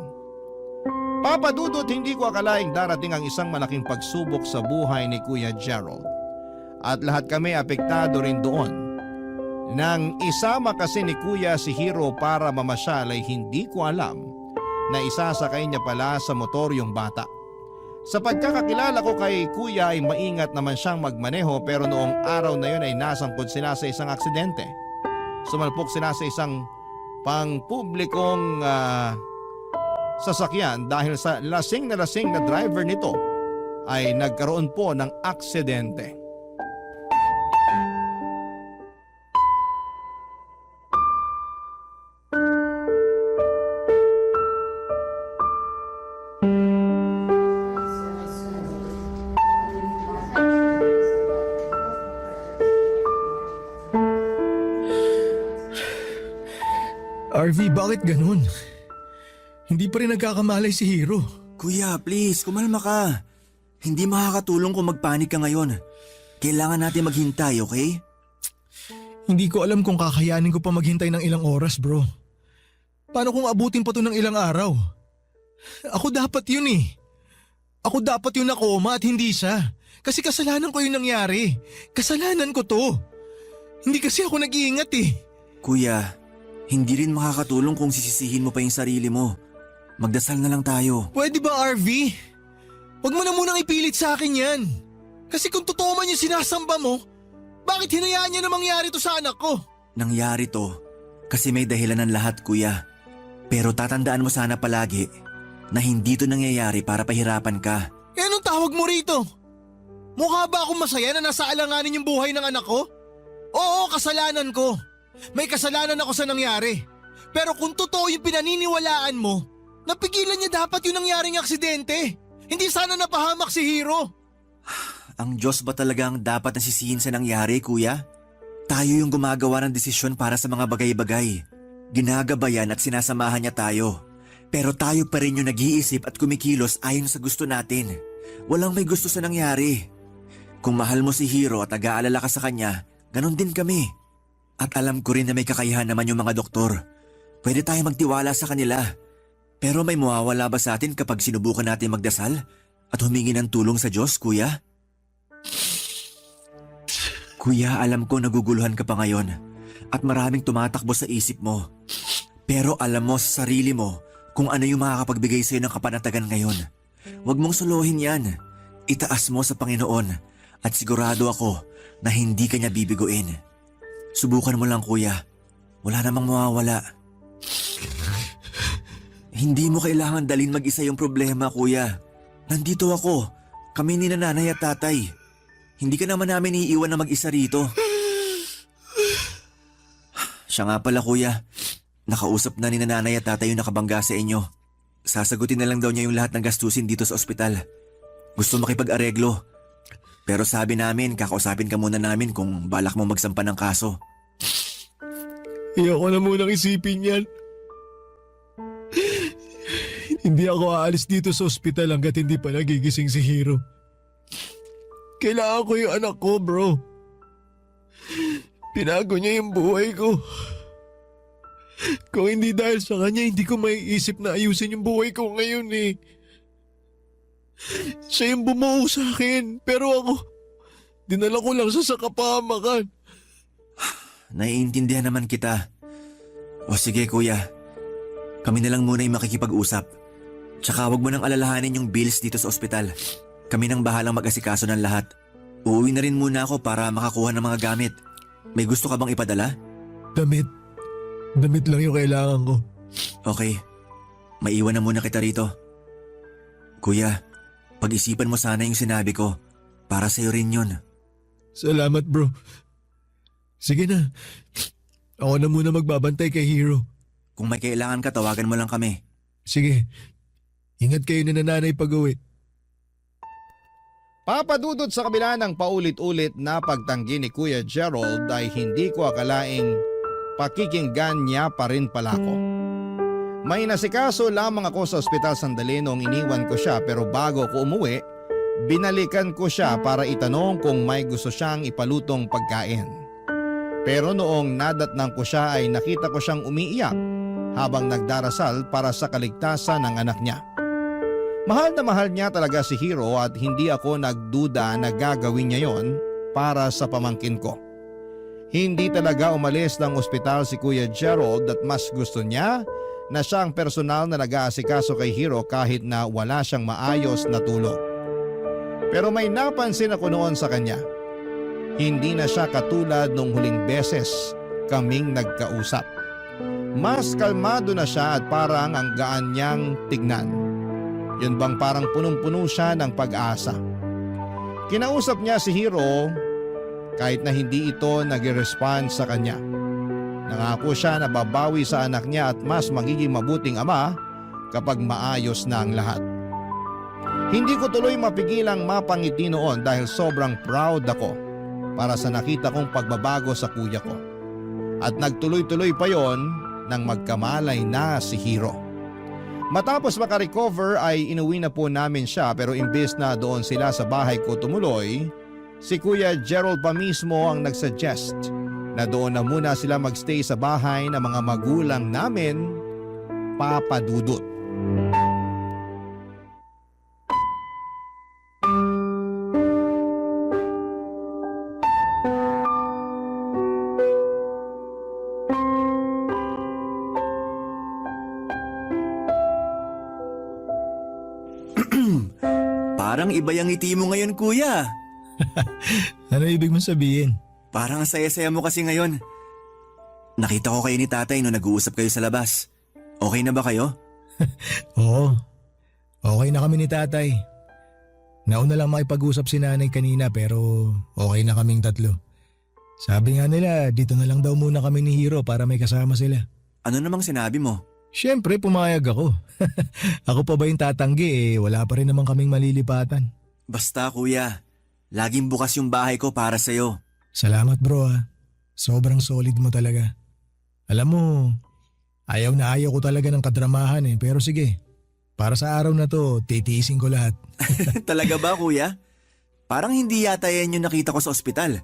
Papadudot, hindi ko akalaing darating ang isang malaking pagsubok sa buhay ni Kuya Gerald. At lahat kami apektado rin doon. Nang isama kasi ni Kuya si Hero para mamasyal ay hindi ko alam na isasakay niya pala sa motor yung bata. Sa pagkakakilala ko kay Kuya ay maingat naman siyang magmaneho pero noong araw na yun ay nasangkot sila sa isang aksidente. Sumalpok sila sa isang pangpublikong sasakyan dahil sa lasing na driver nito ay nagkaroon po ng aksidente. RV, bakit ganun? Hindi pa rin nagkakamalay si Hero. Kuya, please, kumalma ka. Hindi makakatulong kung magpanik ka ngayon. Kailangan natin maghintay, okay? Hindi ko alam kung kakayanin ko pa maghintay ng ilang oras, bro. Paano kung abutin pa to ng ilang araw? Ako dapat yun eh. Ako dapat yung nakoma at hindi siya. Kasi kasalanan ko yung nangyari. Kasalanan ko to. Hindi kasi ako nag-iingat eh. Kuya, hindi rin makakatulong kung sisisihin mo pa yung sarili mo. Magdasal na lang tayo. Pwede ba, RV? Huwag mo na munang ipilit sa akin yan. Kasi kung totoo man yung sinasamba mo, bakit hinayaan niya na mangyari to sa anak ko? Nangyari to kasi may dahilan ng lahat, kuya. Pero tatandaan mo sana palagi, na hindi to nangyayari para pahirapan ka. Eh anong tawag mo rito? Mukha ba akong masaya na nasa alanganin yung buhay ng anak ko? Oo, kasalanan ko. May kasalanan ako sa nangyari. Pero kung totoo yung pinaniniwalaan mo, napigilan niya dapat yung nangyaring aksidente. Hindi sana napahamak si Hiro. Ang Diyos ba talaga ang dapat nasisihin sa nangyari, kuya? Tayo yung gumagawa ng desisyon para sa mga bagay-bagay. Ginagabayan at sinasamahan niya tayo. Pero tayo pa rin yung nag-iisip at kumikilos ayon sa gusto natin. Walang may gusto sa nangyari. Kung mahal mo si Hiro at nag-aalala ka sa kanya, ganon din kami. At alam ko rin na may kakayahan naman yung mga doktor. Pwede tayo magtiwala sa kanila. Pero may mawawala ba sa atin kapag sinubukan natin magdasal at humingi ng tulong sa Diyos, kuya? Kuya, alam ko naguguluhan ka pa ngayon at maraming tumatakbo sa isip mo. Pero alam mo sa sarili mo kung ano yung makakapagbigay sa'yo ng kapanatagan ngayon. Huwag mong suluhin yan. Itaas mo sa Panginoon at sigurado ako na hindi ka niya bibiguin. Subukan mo lang, kuya. Wala namang mawawala. Hindi mo kailangan dalhin mag-isa yung problema, kuya. Nandito ako. Kami ni nanay at tatay. Hindi ka naman namin iiwan na mag-isa rito. Siya nga pala, kuya. Nakausap na ni nanay at tatay yung nakabangga sa inyo. Sasagutin na lang daw niya yung lahat ng gastusin dito sa ospital. Gusto makipag-areglo. Pero sabi namin, kakausapin ka muna namin kung balak mo magsampa ng kaso. Ayoko na munang isipin yan. Hindi ako aalis dito sa ospital hanggat hindi pa nagigising si Hiro. Kailangan ko yung anak ko, bro. Pinago niya yung buhay ko. Kung hindi dahil sa kanya, hindi ko maiisip na ayusin yung buhay ko ngayon eh. Siya yung bumuo sa akin, pero ako, dinala ko lang siya sa kapahamakan. Naiintindihan naman kita. O sige, kuya. Kami na lang muna yung makikipag-usap. Tsaka wag mo nang alalahanin yung bills dito sa ospital. Kami nang bahalang mag-asikaso ng lahat. Uuwi na rin muna ako para makakuha ng mga gamit. May gusto ka bang ipadala? Damit. Damit lang yung kailangan ko. Okay. Maiwan na muna kita rito. Kuya, pag-isipan mo sana yung sinabi ko. Para sa'yo rin yun. Salamat, bro. Sige na. Ako na muna magbabantay kay Hiro. Kung may kailangan ka, tawagan mo lang kami. Sige. Ingat kayo na nanay pag-uwi. Papadudot sa kabila ng paulit-ulit na pagtanggi ni Kuya Gerald ay hindi ko akalaing pakikinggan niya pa rin pala ako. May nasikaso lamang ako sa ospital sandali noong iniwan ko siya, pero bago ko umuwi, binalikan ko siya para itanong kung may gusto siyang ipalutong pagkain. Pero noong nadatnang ko siya ay nakita ko siyang umiiyak habang nagdarasal para sa kaligtasan ng anak niya. Mahal na mahal niya talaga si Hiro at hindi ako nagduda na gagawin niya yon para sa pamangkin ko. Hindi talaga umalis ng ospital si Kuya Gerald at mas gusto niya na siya ang personal na nag-aasikaso kay Hiro kahit na wala siyang maayos na tulog. Pero may napansin ako noon sa kanya. Hindi na siya katulad nung huling beses kaming nagkausap. Mas kalmado na siya at parang ang gaan niyang tignan. Yun bang parang punong-puno siya ng pag-asa. Kinausap niya si Hiro kahit na hindi ito nag-respond sa kanya. Nangako siya na babawi sa anak niya at mas magiging mabuting ama kapag maayos na ang lahat. Hindi ko tuloy mapigilang mapangiti noon dahil sobrang proud ako para sa nakita kong pagbabago sa kuya ko. At nagtuloy-tuloy pa yon nang magkamalay na si Hiro. Matapos makarecover ay inuwi na po namin siya, pero imbes na doon sila sa bahay ko tumuloy, si Kuya Gerald pa mismo ang nagsuggest na doon na muna sila magstay sa bahay ng mga magulang namin, Papa Dudut. Parang iba yung ngiti mo ngayon, kuya. Ano ibig mong sabihin? Parang ang saya-saya mo kasi ngayon. Nakita ko kayo ni tatay nung nag-uusap kayo sa labas. Okay na ba kayo? Oo. Okay na kami ni tatay. Nauna lang makipag-usap si nanay kanina pero okay na kaming tatlo. Sabi nga nila dito na lang daw muna kami ni Hiro para may kasama sila. Ano namang sinabi mo? Siyempre pumayag ako. Ako pa ba yung tatanggi wala pa rin naman kaming malilipatan. Basta kuya, laging bukas yung bahay ko para sa'yo. Salamat bro ha. Sobrang solid mo talaga. Alam mo, ayaw na ayaw ko talaga ng kadramahan pero sige. Para sa araw na to, titiisin ko lahat. Talaga ba kuya? Parang hindi yata yan yung nakita ko sa ospital.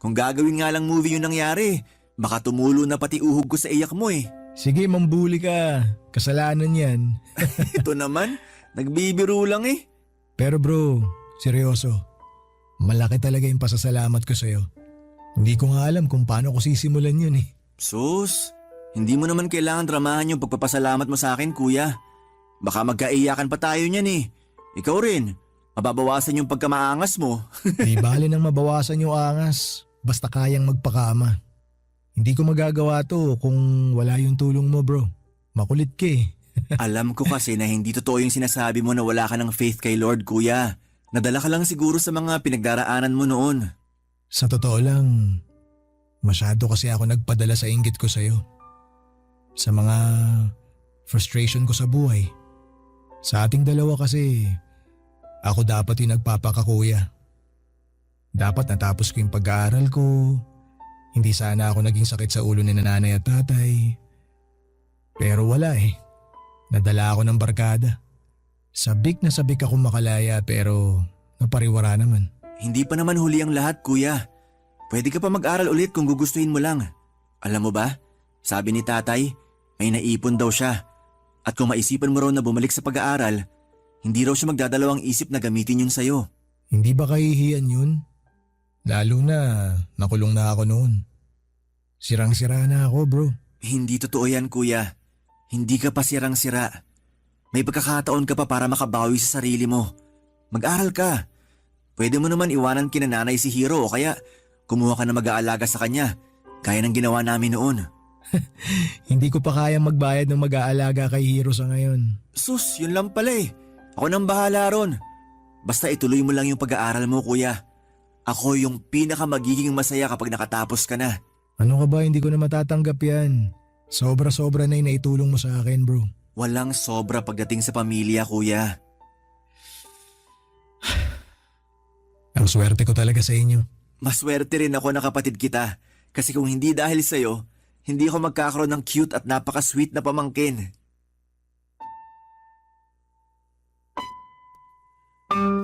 Kung gagawin nga lang movie yung nangyari, baka tumulo na pati uhog ko sa iyak mo Sige, mambuli ka. Kasalanan yan. Ito naman, nagbibiro lang Pero bro, seryoso. Malaki talaga yung pasasalamat ko sa'yo. Hindi ko nga alam kung paano ko sisimulan yun Sus, hindi mo naman kailangan dramahan yung pagpapasalamat mo sa akin kuya. Baka magkaiyakan pa tayo niyan Ikaw rin, mababawasan yung pagkamaangas mo. Di bali nang mabawasan yung angas. Basta kayang magpakaama. Hindi ko magagawa to kung wala yung tulong mo bro. Makulit ka Alam ko kasi na hindi totoo yung sinasabi mo na wala ka ng faith kay Lord kuya. Nadala ka lang siguro sa mga pinagdaraanan mo noon. Sa totoo lang, masyado kasi ako nagpadala sa inggit ko sa'yo. Sa mga frustration ko sa buhay. Sa ating dalawa kasi, ako dapat yung nagpapakakuya. Dapat natapos ko yung pag-aaral ko. Hindi sana ako naging sakit sa ulo ni nanay at tatay. Pero wala Nadala ako ng barkada. Sabik na sabik ako makalaya pero napariwara naman. Hindi pa naman huli ang lahat kuya. Pwede ka pa mag-aral ulit kung gugustuhin mo lang. Alam mo ba, sabi ni tatay, may naipon daw siya. At kung maisipan mo raw na bumalik sa pag-aaral, hindi raw siya magdadalawang isip na gamitin yun sa'yo. Hindi ba kahihiyan yun? Lalo na nakulong na ako noon. Sirang-sira na ako bro. Hindi totoo yan kuya. Hindi ka pa sirang-sira. May pagkakataon ka pa para makabawi sa sarili mo. Mag-aral ka. Pwede mo naman iwanan kina nanay si Hiro o kaya kumuha ka na mag-aalaga sa kanya. Gaya ng ginawa namin noon. Hindi ko pa kayang magbayad ng mag-aalaga kay Hiro sa ngayon. Sus, yun lang pala Ako nang bahala ron. Basta ituloy mo lang yung pag-aaral mo kuya. Ako yung pinaka magiging masaya kapag nakatapos ka na. Ano ka ba, hindi ko na matatanggap yan. Sobra-sobra na yung naitulong mo sa akin bro. Walang sobra pagdating sa pamilya kuya. Ang swerte ko talaga sa inyo. Maswerte rin ako na kapatid kita. Kasi kung hindi dahil sa'yo, hindi ako magkakaroon ng cute at napaka-sweet na pamangkin.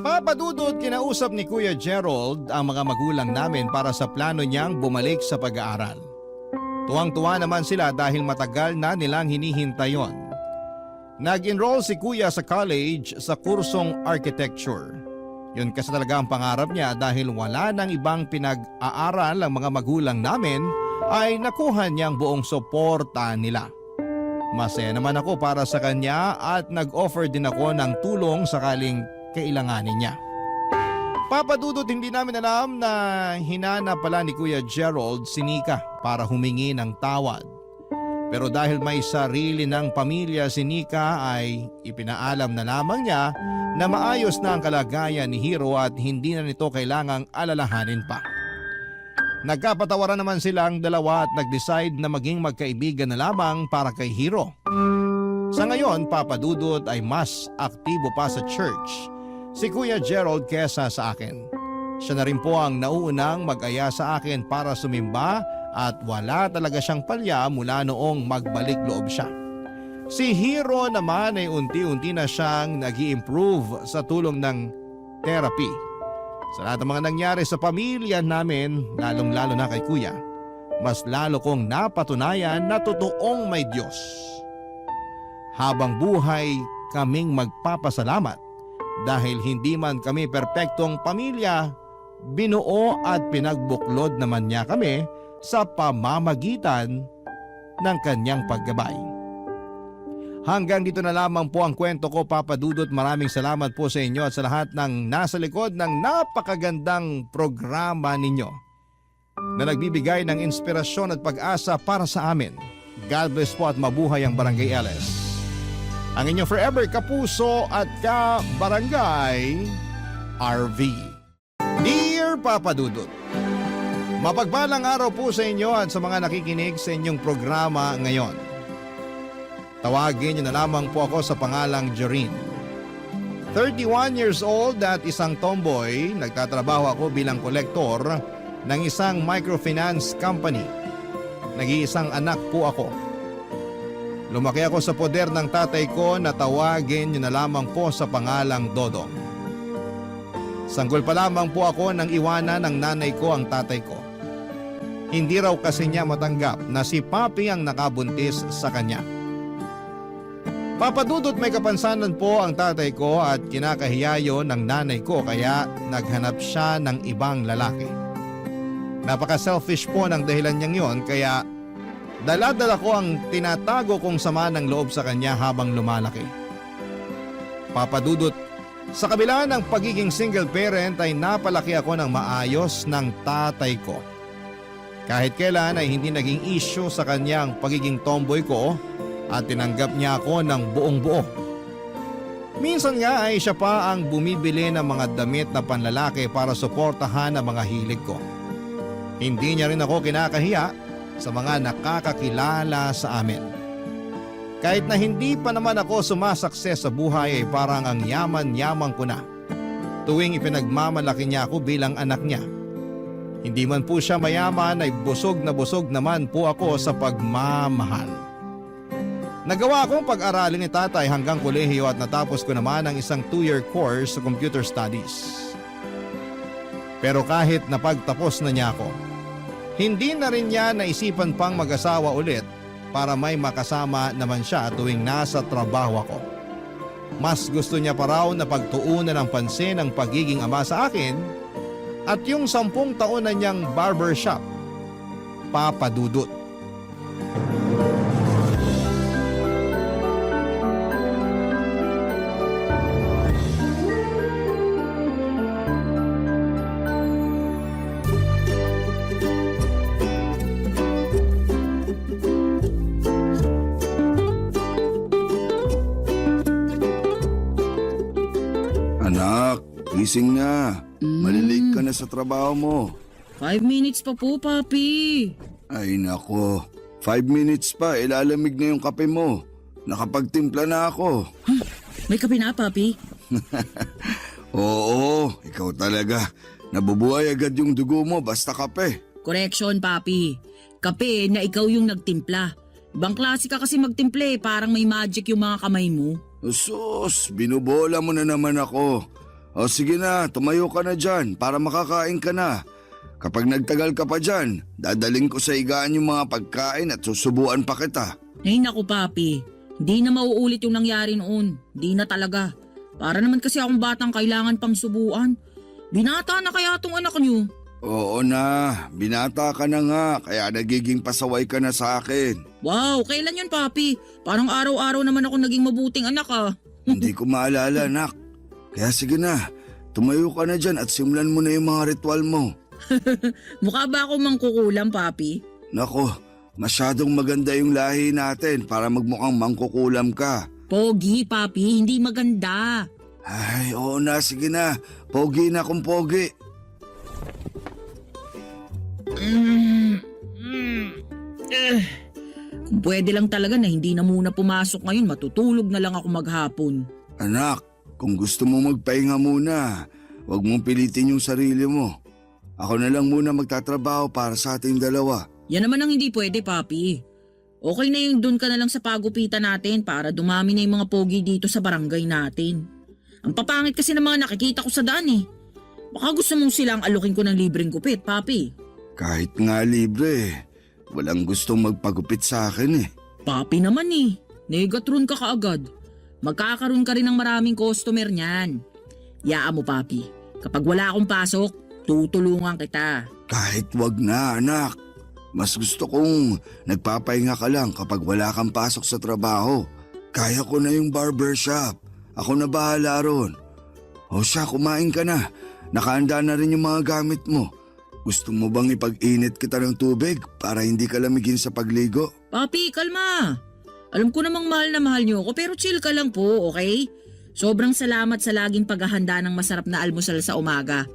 Papadudod, kinausap ni Kuya Gerald ang mga magulang namin para sa plano niyang bumalik sa pag-aaral. Tuwang-tuwa naman sila dahil matagal na nilang hinihintay yon. Nag-enroll si Kuya sa college sa kursong architecture. Yun kasi talaga ang pangarap niya dahil wala nang ibang pinag-aaral ang mga magulang namin ay nakuha niyang buong suporta nila. Masaya naman ako para sa kanya at nag-offer din ako ng tulong sakaling kailanganin niya. Papadudot, hindi namin alam na hinanap pala ni Kuya Gerald si Nika para humingi ng tawad. Pero dahil may sarili ng pamilya si Nika ay ipinaalam na lamang niya na maayos na ang kalagayan ni Hiro at hindi na nito kailangang alalahanin pa. Nagkapatawaran naman silang dalawa at nag-decide na maging magkaibigan na lamang para kay Hiro. Sa ngayon, Papadudot, ay mas aktibo pa sa church si Kuya Gerald kesa sa akin. Siya na rin po ang nauunang mag-aya sa akin para sumimba at wala talaga siyang palya mula noong magbalik loob siya. Si Hiro naman ay unti-unti na siyang nag-i-improve sa tulong ng therapy. Sa lahat ng mga nangyari sa pamilya namin, lalong-lalo na kay Kuya, mas lalo kong napatunayan na totoong may Diyos. Habang buhay, kaming magpapasalamat dahil hindi man kami perpektong pamilya, binuo at pinagbuklod naman niya kami sa pamamagitan ng kanyang paggabay. Hanggang dito na lamang po ang kwento ko, Papadudot. Maraming salamat po sa inyo at sa lahat ng nasa likod ng napakagandang programa ninyo na nagbibigay ng inspirasyon at pag-asa para sa amin. God bless po at mabuhay ang Barangay LS. ang inyong forever kapuso at ka-barangay, RV. Dear Papa Dudut, mapagpalang araw po sa inyo at sa mga nakikinig sa inyong programa ngayon. Tawagin niyo na lamang po ako sa pangalang Joreen. 31 years old at isang tomboy, nagtatrabaho ako bilang kolektor ng isang microfinance company. Nag-iisang anak po ako. Lumaki ako sa poder ng tatay ko na tawagin niyo na lamang po sa pangalang Dodong. Sanggol pa lamang po ako nang iwanan ng nanay ko ang tatay ko. Hindi raw kasi niya matanggap na si Papi ang nakabuntis sa kanya. Papadudot may kapansanan po ang tatay ko at kinakahiyayo ng nanay ko kaya naghanap siya ng ibang lalaki. Napaka-selfish po ng dahilan niyang yon kaya dala-dala ko ang tinatago kong sama ng loob sa kanya habang lumalaki. Papadudot, sa kabila ng pagiging single parent ay napalaki ako ng maayos ng tatay ko. Kahit kailan ay hindi naging issue sa kanya ang pagiging tomboy ko at tinanggap niya ako ng buong buo. Minsan nga ay siya pa ang bumibili ng mga damit na panlalaki para suportahan ang mga hilig ko. Hindi niya rin ako kinakahiya sa mga nakakakilala sa amin. Kahit na hindi pa naman ako sumasakses sa buhay ay parang ang yaman-yaman ko na. Tuwing ipinagmamalaki niya ako bilang anak niya. Hindi man po siya mayaman ay busog na busog naman po ako sa pagmamahal. Nagawa akong pag-aralin ni tatay hanggang kolehiyo at natapos ko naman ang isang 2-year course sa computer studies. Pero kahit napagtapos na niya ako, hindi na rin niya naisipan pang mag-asawa ulit para may makasama naman siya tuwing nasa trabaho ako. Mas gusto niya pa raw na pagtuunan ng pansin ang pagiging ama sa akin at yung 10 taon na niyang barbershop, Papa Dudut. Anak, gising na. Malilate ka na sa trabaho mo. 5 minutes pa po, Papi. Ay nako, 5 minutes pa, ilalamig na yung kape mo. Nakapagtimpla na ako. May kape na, Papi. Oo, ikaw talaga. Nabubuhay agad yung dugo mo basta kape. Correction, Papi. Kape na ikaw yung nagtimpla. Ibang klase ka kasi magtimple, parang may magic yung mga kamay mo. Sus, binubola mo na naman ako. O sige na, tumayo ka na dyan para makakain ka na. Kapag nagtagal ka pa dyan, dadaling ko sa higaan yung mga pagkain at susubuan pa kita. Ay naku, Papi. Hindi na mauulit yung nangyari noon. Hindi na talaga. Para naman kasi akong batang kailangan pang subuan. Binata na kaya tong anak niyo. Oo na, binata ka na nga, kaya nagiging pasaway ka na sa akin. Wow, kailan yun, Papi? Parang araw-araw naman ako naging mabuting anak, ah. Hindi ko maalala, anak. Kaya sige na, tumayo ka na dyan at simulan mo na yung mga ritual mo. Mukha ba ako mangkukulam, Papi? Nako, masyadong maganda yung lahi natin para magmukhang mangkukulam ka. Pogi, Papi. Hindi maganda. Ay, oo na, sige na. Pogi na kung pogi. Kung pwede lang talaga na hindi na muna pumasok ngayon, matutulog na lang ako maghapon. Anak, kung gusto mo magpahinga muna, huwag mong pilitin yung sarili mo. Ako na lang muna magtatrabaho para sa ating dalawa. Yan naman ang hindi pwede, Papi. Okay na yung dun ka na lang sa pagupitan natin para dumami na yung mga pogi dito sa barangay natin. Ang papangit kasi ng mga nakikita ko sa daan eh. Baka gusto mong silang alukin ko ng libreng gupit, Papi. Kahit nga libre, walang gustong magpagupit sa akin eh. Papi naman eh. Negatron ka kaagad. Magkakaroon ka rin ng maraming customer niyan. Yaan mo, Papi. Kapag wala akong pasok, tutulungan kita. Kahit wag na, anak. Mas gusto kong nagpapahinga ka lang kapag wala kang pasok sa trabaho. Kaya ko na yung barbershop. Ako na bahala ron. O siya, kumain ka na. Nakahanda na rin yung mga gamit mo. Gusto mo bang ipag-init kita ng tubig para hindi ka lamigin sa pagligo? Papi, kalma. Alam ko namang mahal na mahal niyo ako pero chill ka lang po, okay? Sobrang salamat sa laging paghahanda ng masarap na almusal sa umaga.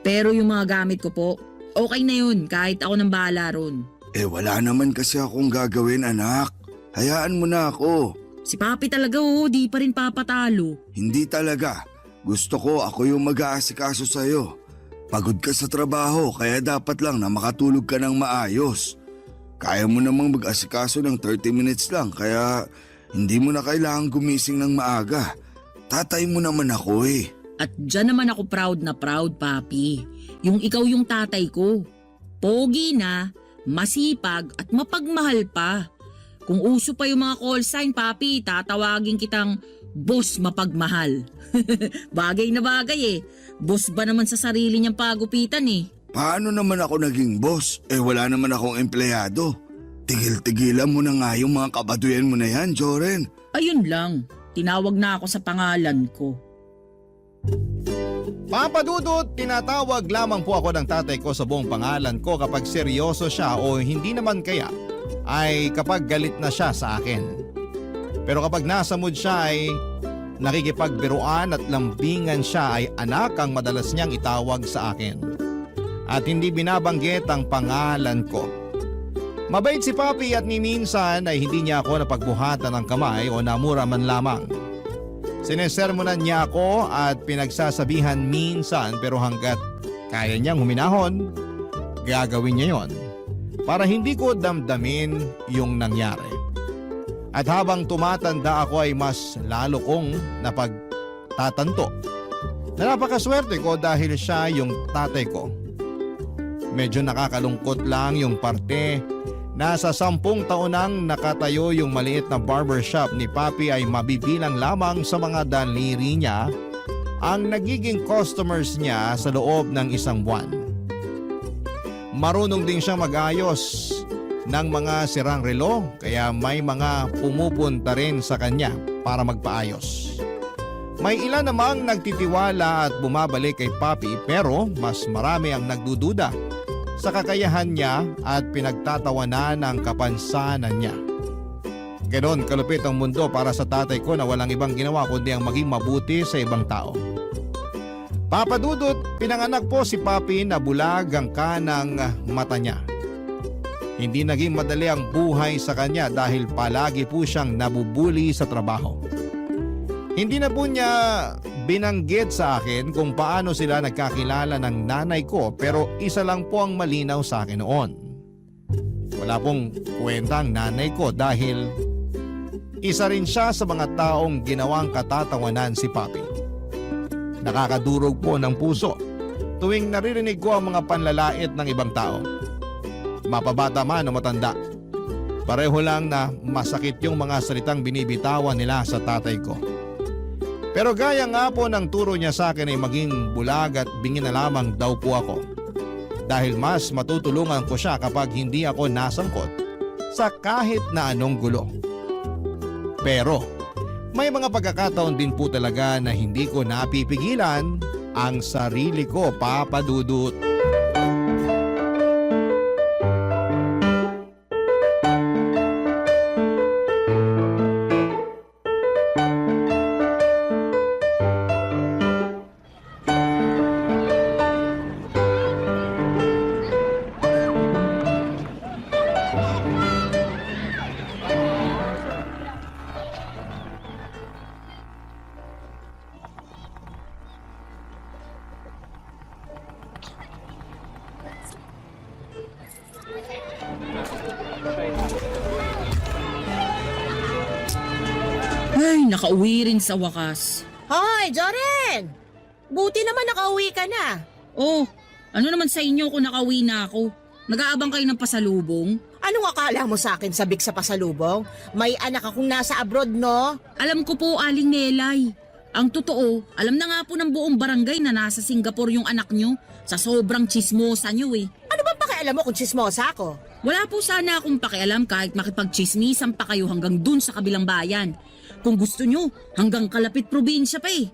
Pero yung mga gamit ko po, okay na yun kahit ako nang bahala ron. Wala naman kasi akong gagawin, anak. Hayaan mo na ako. Si Papi talaga di pa rin papatalo. Hindi talaga. Gusto ko ako yung mag-aasikaso sa'yo. Pagod ka sa trabaho kaya dapat lang na makatulog ka ng maayos. Kaya mo namang mag-asikaso ng 30 minutes lang kaya hindi mo na kailangang gumising ng maaga. Tatay mo naman ako eh. At dyan naman ako proud na proud, Papi. Yung ikaw yung tatay ko. Pogi na, masipag at mapagmahal pa. Kung uso pa yung mga call sign, Papi, tatawagin kitang boss mapagmahal. Bagay na bagay eh. Boss ba naman sa sarili niyang pagupitan eh. Paano naman ako naging boss? Wala naman akong empleyado. Tigil-tigilan mo na nga yung mga kabaduyan mo na yan, Joren. Ayun lang, tinawag na ako sa pangalan ko. Papa Dudut, tinatawag lamang po ako ng tatay ko sa buong pangalan ko kapag seryoso siya o hindi naman kaya ay kapag galit na siya sa akin. Pero kapag nasa mood siya ay nakikipagbiruan at lambingan siya ay anak ang madalas niyang itawag sa akin. At hindi binabanggit ang pangalan ko. Mabait si Papi at ni minsan ay hindi niya ako napagbuhatan ng kamay o namura man lamang. Sinesermonan niya ako at pinagsasabihan minsan pero hanggat kaya niyang huminahon, gagawin niya yon para hindi ko damdamin yung nangyari. At habang tumatanda ako ay mas lalo kong napagtatanto na napakaswerte ko dahil siya yung tatay ko. Medyo nakakalungkot lang yung parte na sa 10 taon nang nakatayo yung maliit na barbershop ni Papi ay mabibilang lamang sa mga daliri niya ang nagiging customers niya sa loob ng 1 buwan. Marunong din siyang mag-ayos ng mga sirang relo kaya may mga pumupunta rin sa kanya para magpaayos. May ilan namang nagtitiwala at bumabalik kay Papi pero mas marami ang nagdududa sa kakayahan niya at pinagtatawanan ng kapansanan niya. Ganon kalupit ang mundo para sa tatay ko na walang ibang ginawa kundi ang maging mabuti sa ibang tao. Papa Dudut, pinanganak po si Papi na bulag ang kanang mata niya. Hindi naging madali ang buhay sa kanya dahil palagi po siyang nabubuli sa trabaho. Hindi na po niya binanggit sa akin kung paano sila nagkakilala ng nanay ko pero isa lang po ang malinaw sa akin noon. Wala pong kwenta ang nanay ko dahil isa rin siya sa mga taong ginawang katatawanan si Papi. Nakakadurog po ng puso tuwing naririnig ko ang mga panlalait ng ibang tao. Mapabata man o matanda. Pareho lang na masakit yung mga salitang binibitawan nila sa tatay ko. Pero gaya nga po ng turo niya sa akin ay maging bulag at bingin na lamang daw po ako. Dahil mas matutulungan ko siya kapag hindi ako nasangkot sa kahit na anong gulo. Pero may mga pagkakataon din po talaga na hindi ko napipigilan ang sarili ko, Papa Dudut. Ay, nakauwi rin sa wakas. Hoy, Joren! Buti naman nakauwi ka na. Oh, ano naman sa inyo kung nakauwi na ako? Nag-aabang kayo ng pasalubong? Anong akala mo sa akin sabik sa pasalubong? May anak akong nasa abroad, no? Alam ko po, Aling Nelay. Ang totoo, alam na nga po ng buong barangay na nasa Singapore yung anak nyo sa sobrang chismosa nyo eh. Ano bang pakialam mo kung chismosa ako? Wala po sana akong pakialam kahit makipagchismisan pa kayo hanggang dun sa kabilang bayan. Kung gusto nyo, hanggang kalapit probinsya pa eh.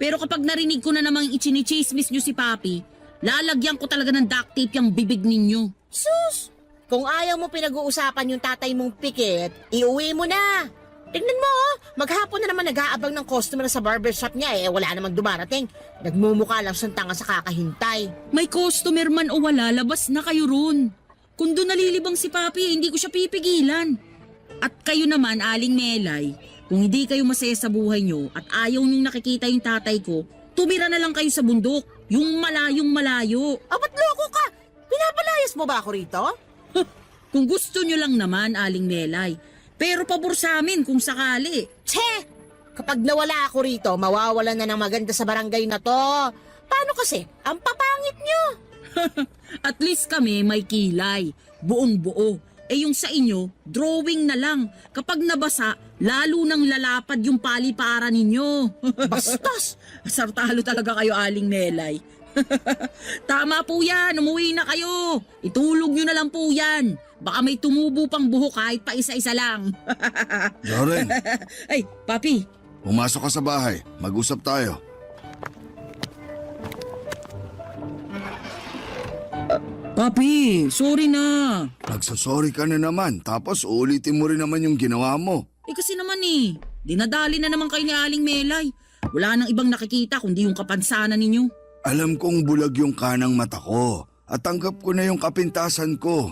Pero kapag narinig ko na namang ichinichismis nyo si Papi, lalagyan ko talaga ng duct tape yung bibig ninyo. Sus! Kung ayaw mo pinag-uusapan yung tatay mong pikit, iuwi mo na. Tingnan mo, maghapon na naman nag-aabang ng customer sa barbershop niya wala namang dumarating. Nagmumukha lang siyang tanga sa kakahintay. May customer man o wala, labas na kayo ron. Kung doon nalilibang si Papi, hindi ko siya pipigilan. At kayo naman, Aling Melay, kung hindi kayo masaya sa buhay nyo at ayaw nyong nakikita yung tatay ko, tumira na lang kayo sa bundok, yung malayong malayo. Ba't loko ka? Pinapalayas mo ba ako rito? Kung gusto nyo lang naman, Aling Melay. Pero pabor sa amin kung sakali. Tse! Kapag nawala ako rito, mawawalan na ng maganda sa barangay na to. Paano kasi? Ang papangit nyo. At least kami may kilay, buong buo. Yung sa inyo, drawing na lang. Kapag nabasa, lalo nang lalapad yung paliparan ninyo. Bastos! Sartalo talaga kayo, Aling Melay. Tama po yan, umuwi na kayo. Itulog nyo na lang po yan. Baka may tumubo pang buhok kahit pa isa-isa lang. Loren, Ay, Papi, pumasok ka sa bahay. Mag-usap tayo. Papi, sorry na. Nagsasorry ka na naman, tapos ulitin mo rin naman yung ginawa mo. Kasi naman dinadali na naman kayo ni Aling Melay. Wala nang ibang nakikita kundi yung kapansanan ninyo. Alam kong bulag yung kanang mata ko at tanggap ko na yung kapintasan ko.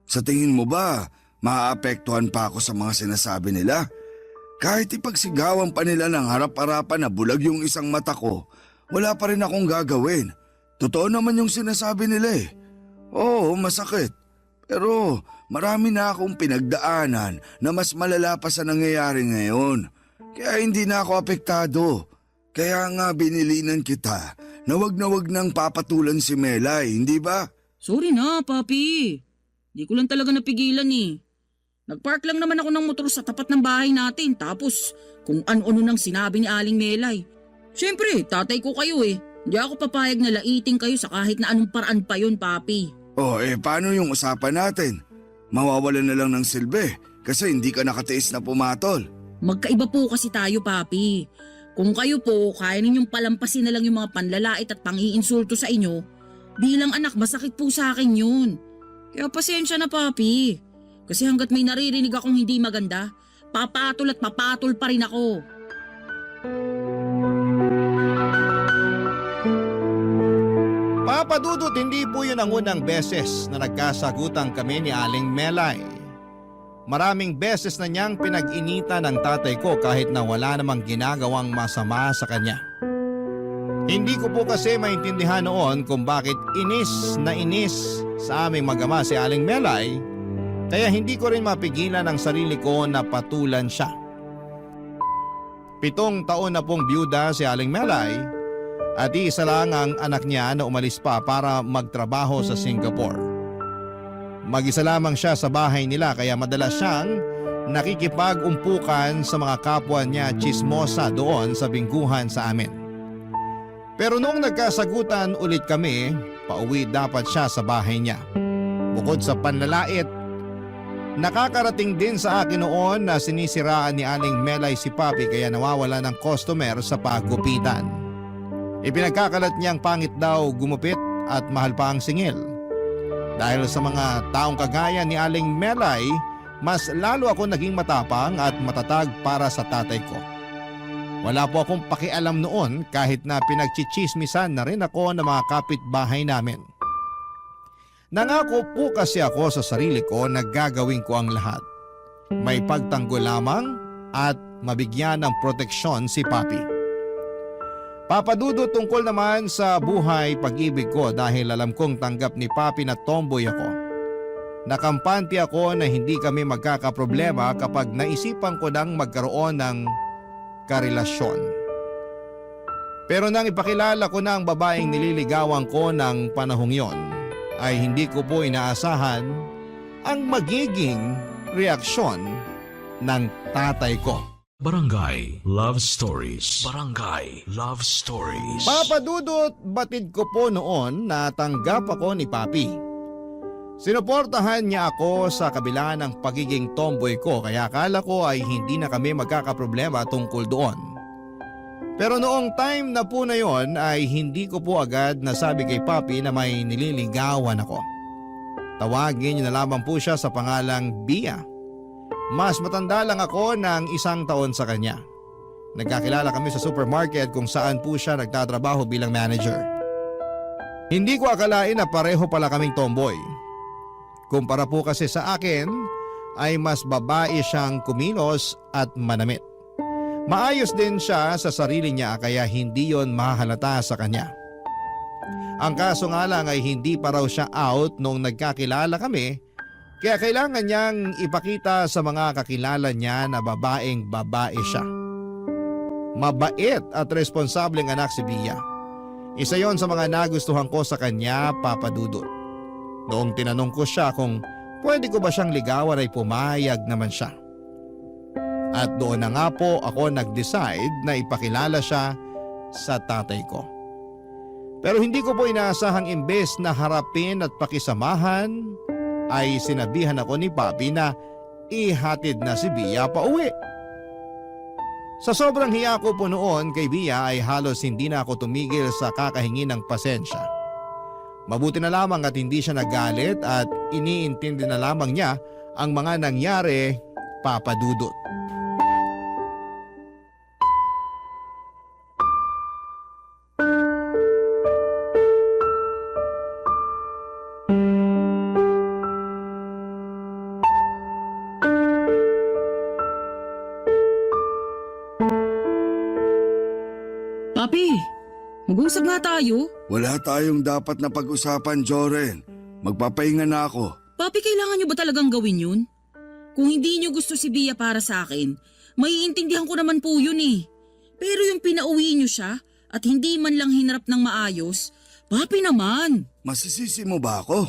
Sa tingin mo ba, maaapektuhan pa ako sa mga sinasabi nila? Kahit ipagsigawan pa nila ng harap-harapan na bulag yung isang mata ko, wala pa rin akong gagawin. Totoo naman yung sinasabi nila Oo, masakit. Pero marami na akong pinagdaanan na mas malala pa sa nangyayari ngayon. Kaya hindi na ako apektado. Kaya nga binilinan kita na wag nang papatulan si Melay, hindi ba? Sorry na, Papi. Di ko lang talaga napigilan Nagpark lang naman ako ng motor sa tapat ng bahay natin tapos kung ano-ano nang sinabi ni Aling Melay. Siyempre, tatay ko kayo Hindi ako papayag na laiting kayo sa kahit na anong paraan pa yun, Papi. Paano yung usapan natin? Mawawalan na lang ng silbi kasi hindi ka nakatiis na pumatol. Magkaiba po kasi tayo, Papi. Kung kayo po, kaya ninyong palampasin na lang yung mga panlalait at pang-iinsulto sa inyo, bilang anak, masakit po sa akin yun. Kaya pasensya na, Papi. Kasi hanggat may naririnig akong hindi maganda, papatol at papatol pa rin ako. Papadudot, hindi po yun ang unang beses na nagkasagutan kami ni Aling Melay. Maraming beses na niyang pinag-inita ng tatay ko kahit na wala namang ginagawang masama sa kanya. Hindi ko po kasi maintindihan noon kung bakit inis na inis sa aming mag-ama si Aling Melay, kaya hindi ko rin mapigilan ang sarili ko na patulan siya. 7 taon na pong byuda si Aling Melay at isa lang ang anak niya na umalis pa para magtrabaho sa Singapore. Mag-isa lamang siya sa bahay nila kaya madalas siyang nakikipag-umpukan sa mga kapwa niya chismosa doon sa bingguhan sa amin. Pero noong nagkasagutan ulit kami, pauwi dapat siya sa bahay niya. Bukod sa panlalait, nakakarating din sa akin noon na sinisiraan ni Aling Melay si Papi kaya nawawala ng customer sa paggupitan. Ipinagkakalat niyang pangit daw gumupit at mahal pa ang singil. Dahil sa mga taong kagaya ni Aling Melay, mas lalo ako naging matapang at matatag para sa tatay ko. Wala po akong pakialam noon kahit na pinagchichismisan na rin ako ng mga kapitbahay namin. Nangako po kasi ako sa sarili ko na gagawin ko ang lahat. May pagtanggol lamang at mabigyan ng proteksyon si Papi. Papadudo tungkol naman sa buhay pag-ibig ko dahil alam kong tanggap ni Papi na tomboy ako. Nakampante ako na hindi kami magkakaproblema kapag naisipan ko nang magkaroon ng karelasyon. Pero nang ipakilala ko na ang babaeng nililigawan ko ng panahong yon, ay hindi ko po inaasahan ang magiging reaksyon ng tatay ko. Barangay Love Stories. Barangay Love Stories. Papadudot, batid ko po noon na tanggap ako ni Papi. Sinuportahan niya ako sa kabila ng pagiging tomboy ko kaya akala ko ay hindi na kami magkakaproblema tungkol doon. Pero noong time na po na yon ay hindi ko po agad nasabi kay Papi na may nililigawan ako. Tawagin niyo na lamang po siya sa pangalang Bia. Mas matanda lang ako ng 1 taon sa kanya. Nagkakilala kami sa supermarket kung saan po siya nagtatrabaho bilang manager. Hindi ko akalain na pareho pala kaming tomboy. Kumpara po kasi sa akin ay mas babae siyang kumilos at manamit. Maayos din siya sa sarili niya kaya hindi yon mahalata sa kanya. Ang kaso nga lang ay hindi pa raw siya out nung nagkakilala kami kaya kailangan niyang ipakita sa mga kakilala niya na babaeng babae siya. Mabait at responsableng anak si Bia. Isa yon sa mga nagustuhan ko sa kanya, Papa Dudut. Noong tinanong ko siya kung pwede ko ba siyang ligawan ay pumayag naman siya. At doon na nga po ako nag-decide na ipakilala siya sa tatay ko. Pero hindi ko po inaasahang imbes na harapin at pakisamahan ay sinabihan ako ni Papi na ihatid na si Bia pa uwi. Sa sobrang hiya ko po noon kay Bia ay halos hindi na ako tumigil sa kakahingi ng pasensya. Mabuti na lamang at hindi siya nagalit at iniintindi na lamang niya ang mga nangyari, Papa Dudut. Papi, mag-usap nga tayo. Wala tayong dapat na pag-usapan, Joren. Magpapahinga na ako. Papi, kailangan nyo ba talagang gawin yun? Kung hindi nyo gusto si Bia para sa akin, maiintindihan ko naman po yun eh. Pero yung pinauwi nyo siya at hindi man lang hinarap ng maayos, Papi naman. Masisisi mo ba ako?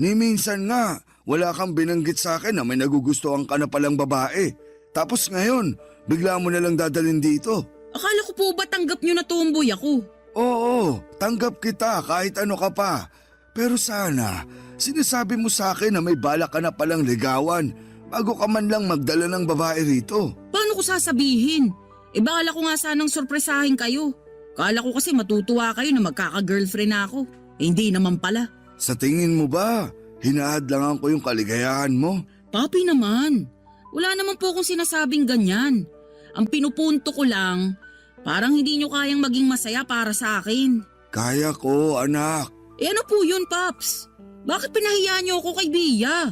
Ni minsan nga, wala kang binanggit sa akin na may nagugustuhan ka na palang babae. Tapos ngayon, bigla mo na lang dadalhin dito. Akala ko po ba tanggap nyo na tomboy ako? Oo, tanggap kita kahit ano ka pa. Pero sana, sinasabi mo sa akin na may balak ka na palang ligawan bago ka man lang magdala ng babae rito. Paano ko sasabihin? Bala ko nga sanang sorpresahin kayo. Kala ko kasi matutuwa kayo na magkaka-girlfriend na ako. Hindi naman pala. Sa tingin mo ba, hinahadlangan ko yung kaligayahan mo? Papi naman, wala naman po akong sinasabing ganyan. Ang pinupunto ko lang, parang hindi nyo kayang maging masaya para sa akin. Kaya ko, anak. Ano po yun, Paps? Bakit pinahiyaan nyo ako kay Bia?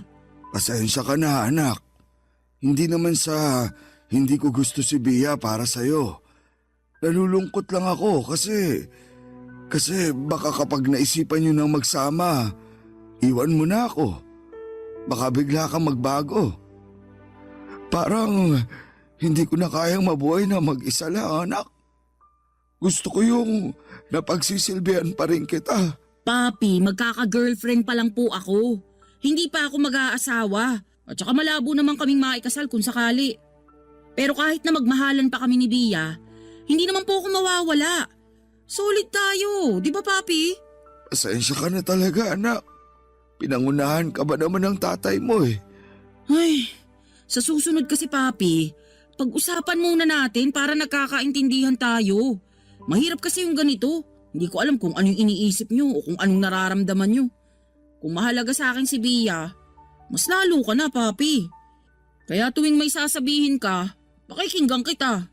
Pasensya ka na, anak. Hindi naman sa hindi ko gusto si Bia para sa'yo. Nalulungkot lang ako kasi baka kapag naisipan nyo nang magsama, iwan mo na ako. Baka bigla kang magbago. Parang hindi ko na kayang mabuhay na mag-isa lang, anak. Gusto ko yung napagsisilbihan pa rin kita. Papi, magkaka-girlfriend pa lang po ako. Hindi pa ako mag-aasawa. At saka malabo naman kaming maikasal kung sakali. Pero kahit na magmahalan pa kami ni Bia, hindi naman po ako mawawala. Solid tayo, di ba Papi? Pasensya ka na talaga, anak. Pinangunahan ka ba naman ng tatay mo eh? Ay, sa susunod kasi Papi, pag-usapan muna natin para nagkakaintindihan tayo. Mahirap kasi yung ganito. Hindi ko alam kung anong iniisip nyo o kung anong nararamdaman nyo. Kung mahalaga sa akin si Bia, mas lalo ka na, Papi. Kaya tuwing may sasabihin ka, pakikinggan kita.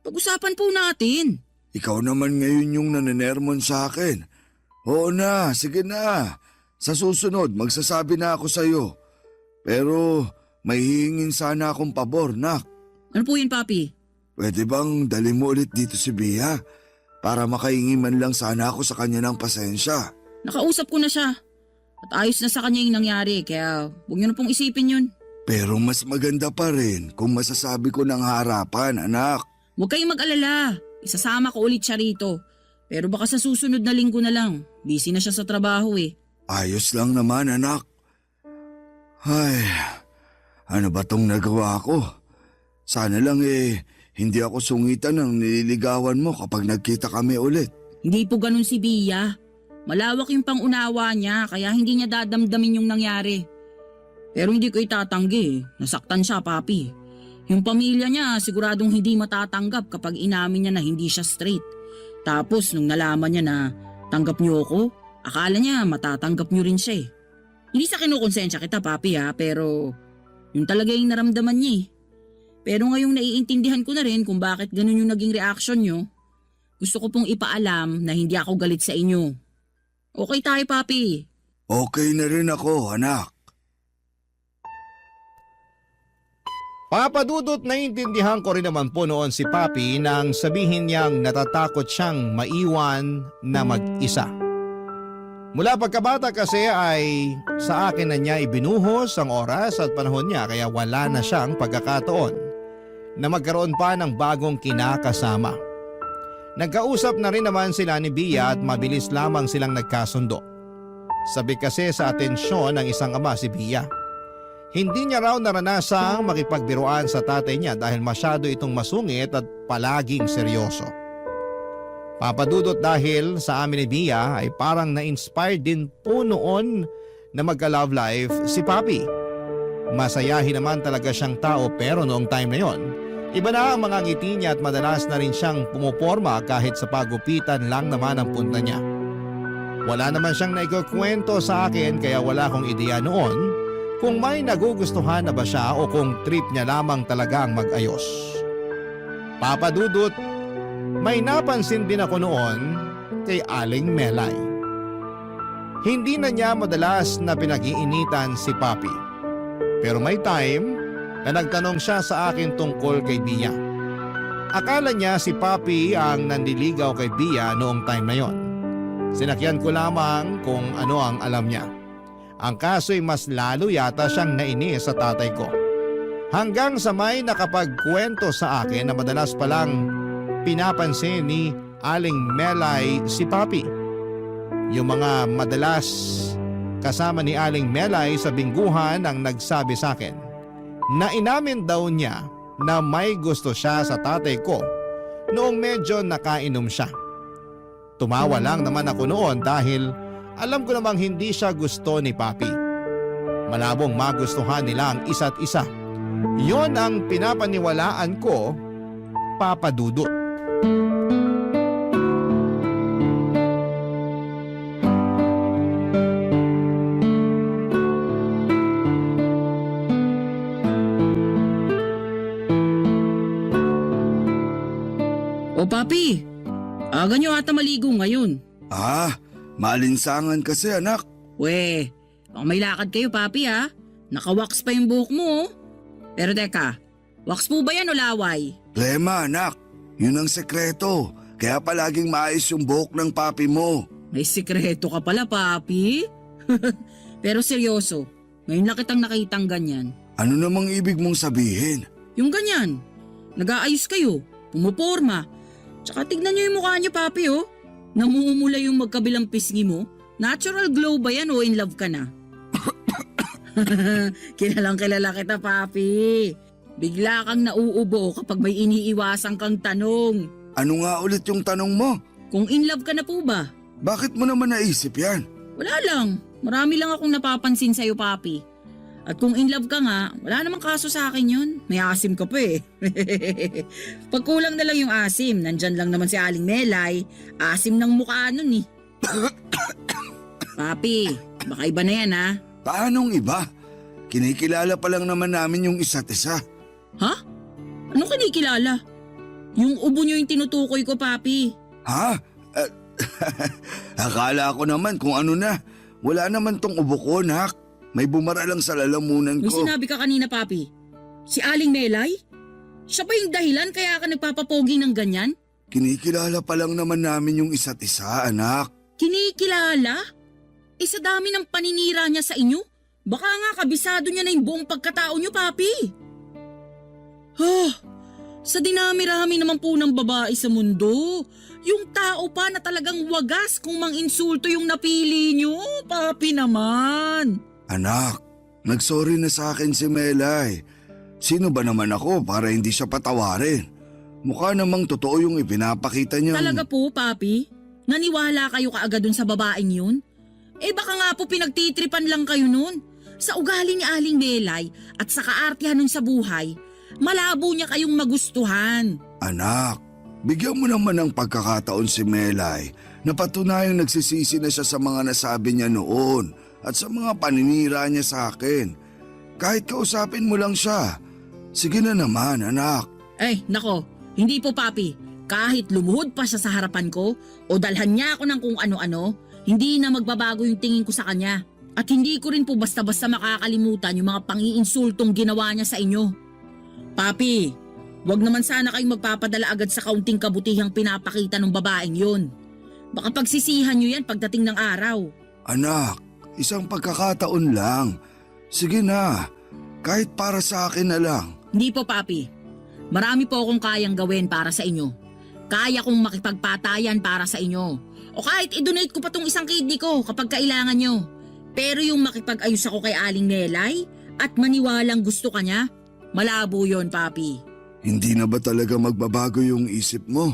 Pag-usapan po natin. Ikaw naman ngayon yung nanenermon sa akin. Oo na, sige na. Sa susunod, magsasabi na ako sa'yo. Pero may hihingin sana akong pabor, nak. Ano po yun, Papi? Pwede bang dali mo ulit dito si Bia? Para makahingi man lang sana ako sa kanya ng pasensya. Nakausap ko na siya. At ayos na sa kanya yung nangyari, kaya huwag niyo na pong isipin yun. Pero mas maganda pa rin kung masasabi ko ng harapan, anak. Huwag kayong mag-alala. Isasama ko ulit siya rito. Pero baka sa susunod na linggo na lang. Busy na siya sa trabaho eh. Ayos lang naman, anak. Ay, ano ba tong nagawa ko? Sana lang hindi ako sungitan ng nililigawan mo kapag nagkita kami ulit. Hindi po ganun si Bia. Malawak yung pangunawa niya kaya hindi niya dadamdamin yung nangyari. Pero hindi ko itatanggi. Nasaktan siya, Papi. Yung pamilya niya siguradong hindi matatanggap kapag inamin niya na hindi siya straight. Tapos nung nalaman niya na tanggap niyo ako, akala niya matatanggap niyo rin siya eh. Hindi sa kinukonsensya kita, papi ha, pero yun talaga yung naramdaman niya eh. Pero ngayong naiintindihan ko na rin kung bakit ganun yung naging reaction nyo, gusto ko pong ipaalam na hindi ako galit sa inyo. Okay tayo, papi. Okay na rin ako, anak. Papadudot, naiintindihan ko rin naman po noon si Papi nang sabihin niyang natatakot siyang maiwan na mag-isa. Mula pagkabata kasi ay sa akin na niya ibinuhos ang oras at panahon niya kaya wala na siyang pagkakataon na magkaroon pa ng bagong kinakasama. Nagkausap na rin naman sila ni Bia at mabilis lamang silang nagkasundo. Sabi kasi sa atensyon ng isang ama si Bia. Hindi niya raw naranasang makipagbiruan sa tatay niya dahil masyado itong masungit at palaging seryoso. Papadudot, dahil sa amin ni Bia ay parang na-inspired din po noon na magka-love life si Papi. Masayahin naman talaga siyang tao pero noong time na yon, iba na ang mga ngiti niya at madalas na rin siyang pumuporma kahit sa pagupitan lang naman ang punta niya. Wala naman siyang naikukwento sa akin kaya wala akong ideya noon kung may nagugustuhan na ba siya o kung trip niya lamang talaga ang mag-ayos. Papadudot, may napansin din ako noon kay Aling Melay. Hindi na niya madalas na pinag-iinitan si Papi. Pero may time na nagtanong siya sa akin tungkol kay Bia. Akala niya si Papi ang nandiligaw kay Bia noong time na yon. Sinakyan ko lamang kung ano ang alam niya. Ang kaso'y mas lalo yata siyang nainis sa tatay ko. Hanggang sa may nakapagkwento sa akin na madalas palang pinapansin ni Aling Melay si Papi. Yung mga madalas kasama ni Aling Melay sa bingguhan ang nagsabi sa akin na inamin daw niya na may gusto siya sa tatay ko noong medyo nakainom siya. Tumawa lang naman ako noon dahil alam ko namang hindi siya gusto ni Papi. Malabong magustuhan nila ang isa't isa. Yon ang pinapaniwalaan ko, Papadudot. O papi, aga nyo ata maligo ngayon. Maalinsangan kasi, anak. We, baka may lakad kayo papi ha. Naka-wax pa yung buhok mo oh. Pero teka, wax po ba yan o laway? Lema, anak. Yun ang sekreto. Kaya palaging maayos yung buhok ng papi mo. May sikreto ka pala papi. Pero seryoso, ngayon lang kitang nakitang ganyan. Ano namang ibig mong sabihin? Yung ganyan, nag-aayos kayo, pumuporma. Tsaka tignan nyo yung mukha nyo papi oh. Namumula yung magkabilang pisngi mo. Natural glow ba yan o in love ka na? Kilalang kilala kita papi. Bigla kang nauubo kapag may iniiwasan kang tanong. Ano nga ulit yung tanong mo? Kung in love ka na po ba? Bakit mo naman naisip yan? Wala lang. Marami lang akong napapansin sa'yo papi. At kung in love ka nga, wala namang kaso sa akin yun. May asim ka pa eh. Pag kulang na lang yung asim, nandyan lang naman si Aling Melay. Asim ng mukha nun eh. Papi, baka iba na yan ha. Paanong iba? Kinikilala pa lang naman namin yung isa't isa. Ha? Ano kinikilala? Yung ubo nyo yung tinutukoy ko papi. Ha? Akala ko naman kung ano na. Wala naman tong ubo ko, nak. May bumara lang sa lalamunan May ko. sinabi ka kanina papi. Si Aling Melay? Siya ba yung dahilan kaya ka nagpapapogi ng ganyan? Kinikilala pa lang naman namin yung isa't isa, anak. Kinikilala? Sa dami ng paninira niya sa inyo? Baka nga kabisado niya na yung buong pagkatao niyo, papi. Sa dinami-rami naman po ng babae sa mundo, yung tao pa na talagang wagas kung mang-insulto yung napili niyo, papi naman. Anak, nagsorry na sa akin si Melay. Sino ba naman ako para hindi siya patawarin? Mukha namang totoo yung ipinapakita niya. Talaga po, papi? Naniwala kayo kaagad dun sa babaeng yun? Baka nga po pinagtitripan lang kayo nun. Sa ugali ni Aling Melay at sa kaartihan nun sa buhay, malabo niya kayong magustuhan. Anak, bigyan mo naman ng pagkakataon si Melay na patunayang nagsisisi na siya sa mga nasabi niya noon at sa mga paninira niya sa akin. Kahit kausapin mo lang siya. Sige na naman, anak. Nako, hindi po papi. Kahit lumuhod pa siya sa harapan ko o dalhan niya ako ng kung ano-ano, hindi na magbabago yung tingin ko sa kanya. At hindi ko rin po basta-basta makakalimutan yung mga pang-iinsultong ginawa niya sa inyo. Papi, wag naman sana kayong magpapadala agad sa kaunting kabutihang pinapakita ng babaeng yun. Baka pagsisihan niyo yan pagdating ng araw. Anak, isang pagkakataon lang. Sige na, kahit para sa akin na lang. Hindi po papi. Marami po akong kayang gawin para sa inyo. Kaya kong makipagpatayan para sa inyo. O kahit i-donate ko pa tong isang kidney ko kapag kailangan nyo. Pero yung makipag-ayos ako kay Aling Nelay at maniwalang gusto ka niya, malabo yon papi. Hindi na ba talaga magbabago yung isip mo?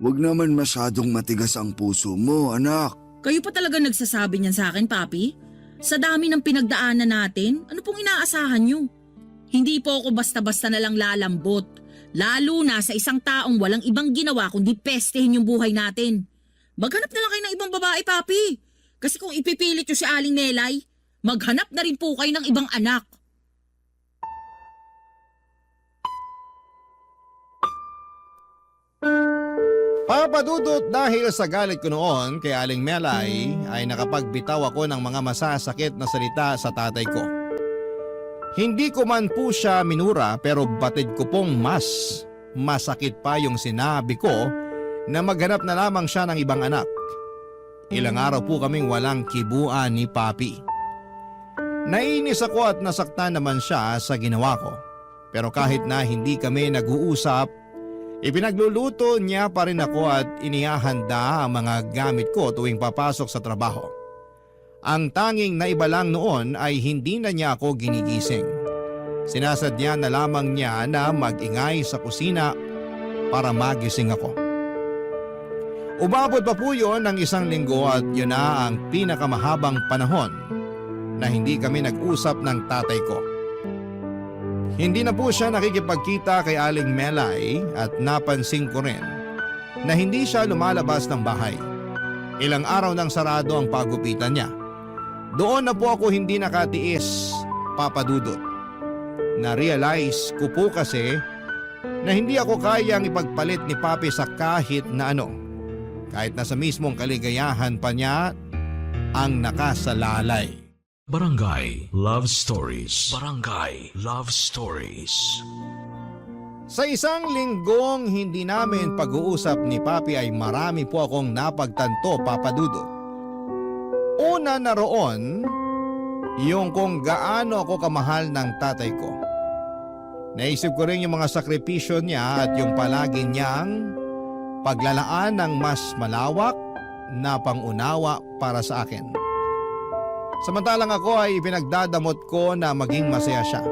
Huwag naman masyadong matigas ang puso mo, anak. Kayo pa talaga nagsasabi niyan sa akin, papi? Sa dami ng pinagdaanan natin, ano pong inaasahan nyo? Hindi po ako basta-basta na lang lalambot. Lalo na sa isang taong walang ibang ginawa kundi pestehin yung buhay natin. Maghanap na lang kayo ng ibang babae, papi. Kasi kung ipipilit nyo si Aling Nelay, maghanap na rin po kayo ng ibang anak. Papadudot, dahil sa galit ko noon kay Aling Melay ay nakapagbitaw ako ng mga masasakit na salita sa tatay ko. Hindi ko man po siya minura pero batid ko pong mas masakit pa yung sinabi ko na maghanap na lamang siya ng ibang anak. Ilang araw po kaming walang kibuan ni Papi. Nainis ako at nasaktan naman siya sa ginawa ko. Pero kahit na hindi kami nag-uusap, ipinagluluto niya pa rin ako at inihahanda ang mga gamit ko tuwing papasok sa trabaho. Ang tanging naiba lang noon ay hindi na niya ako ginigising. Sinasadya na lamang niya na mag-ingay sa kusina para magising ako. Umabot pa po yun ng 1 linggo at yun na ang pinakamahabang panahon na hindi kami nag-usap ng tatay ko. Hindi na po siya nakikipagkita kay Aling Melay at napansin ko rin na hindi siya lumalabas ng bahay. Ilang araw nang sarado ang pagupitan niya. Doon na po ako hindi nakatiis, Papadudot. Na-realize ko po kasi na hindi ako kayang ipagpalit ni Papi sa kahit na ano. Kahit na sa mismong kaligayahan pa niya ang nakasalalay. Barangay Love Stories. Barangay Love Stories. Sa 1 linggong hindi namin pag-uusap ni Papi ay marami po akong napagtanto, Papadudot. Una na roon, yung kung gaano ako kamahal ng tatay ko. Naisip ko rin yung mga sakripisyo niya at yung palagi niyang paglalaan ng mas malawak na pangunawa para sa akin. Samantalang ako ay ipinagdadamot ko na maging masaya siya.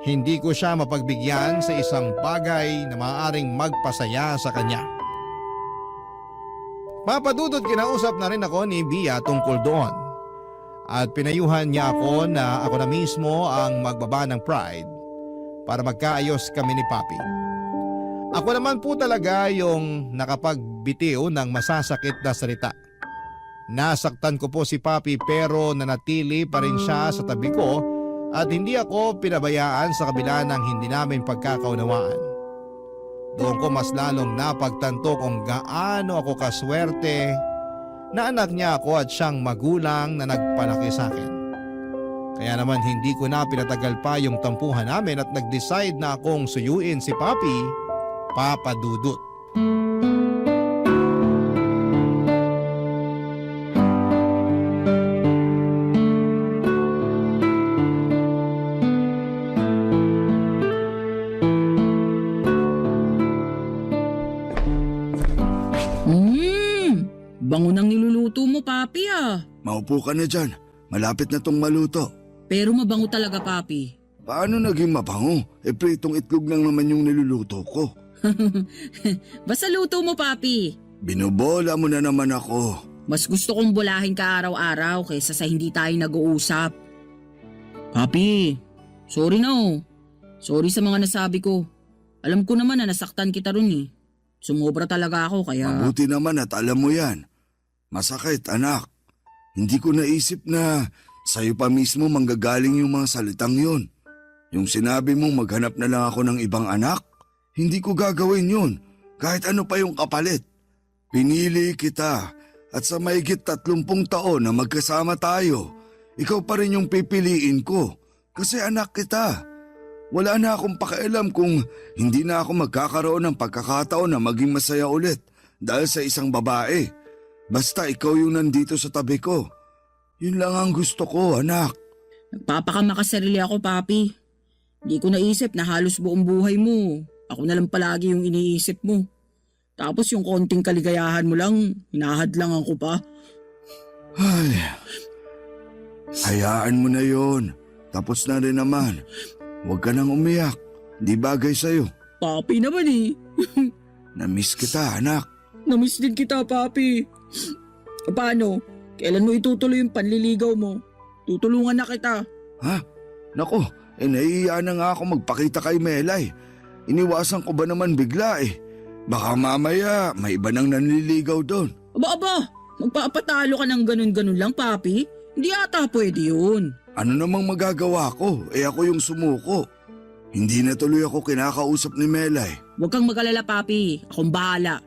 Hindi ko siya mapagbigyan sa isang bagay na maaaring magpasaya sa kanya. Papadudot, kinausap na rin ako ni Bia tungkol doon. At pinayuhan niya ako na ako na mismo ang magbaba ng pride para magkaayos kami ni Papi. Ako naman po talaga yung nakapagbitiw ng masasakit na salita. Nasaktan ko po si Papi pero nanatili pa rin siya sa tabi ko at hindi ako pinabayaan sa kabila ng hindi namin pagkakaunawaan. Doon ko mas lalong napagtanto kung gaano ako kaswerte na anak niya ako at siyang magulang na nagpalaki sa akin. Kaya naman hindi ko na pinatagal pa yung tampuhan namin at nag-decide na akong suyuin si Papi, Papadudot. Bango nang niluluto mo, Papi ah. Maupo ka na dyan. Malapit na tong maluto. Pero mabango talaga, Papi. Paano naging mabango? Pritong itlog lang naman yung niluluto ko. Basta luto mo, Papi. Binobola mo na naman ako. Mas gusto kong bulahin ka araw-araw kaysa sa hindi tayo nag-uusap. Papi, sorry na oh. Sorry sa mga nasabi ko. Alam ko naman na nasaktan kita ron eh. Sumobra talaga ako kaya... Mabuti naman at alam mo yan. Masakit, anak. Hindi ko naisip na sa'yo pa mismo manggagaling yung mga salitang yun. Yung sinabi mong maghanap na lang ako ng ibang anak, hindi ko gagawin yun kahit ano pa yung kapalit. Pinili kita at sa mahigit 30 taon na magkasama tayo, ikaw pa rin yung pipiliin ko kasi anak kita. Wala na akong pakialam kung hindi na ako magkakaroon ng pagkakataon na maging masaya ulit dahil sa isang babae. Basta ikaw yung nandito sa tabi ko. Yun lang ang gusto ko, anak. Nagpapakamakaserili ako, Papi. Hindi ko naisip na halos buong buhay mo. Ako na lang palagi yung iniisip mo. Tapos yung konting kaligayahan mo lang, hinahadlangan ko pa. Ay, hayaan mo na yon. Tapos na rin naman. Huwag ka nang umiyak. Di bagay sa'yo. Papi naman eh. Namiss kita, anak. Namiss din kita, Papi. Paano? Kailan mo itutuloy yung panliligaw mo? Tutulungan na kita. Ha? Nako, nahihiya na nga ako magpakita kay Melay. Iniwasan ko ba naman bigla eh. Baka mamaya may iba nang nanliligaw doon. Aba, magpapatalo ka ng ganun-ganun lang, Papi. Hindi ata pwede yun. Ano namang magagawa ko? Ako yung sumuko. Hindi na tuloy ako kinakausap ni Melay. Huwag kang mag-alala, Papi. Akong bahala.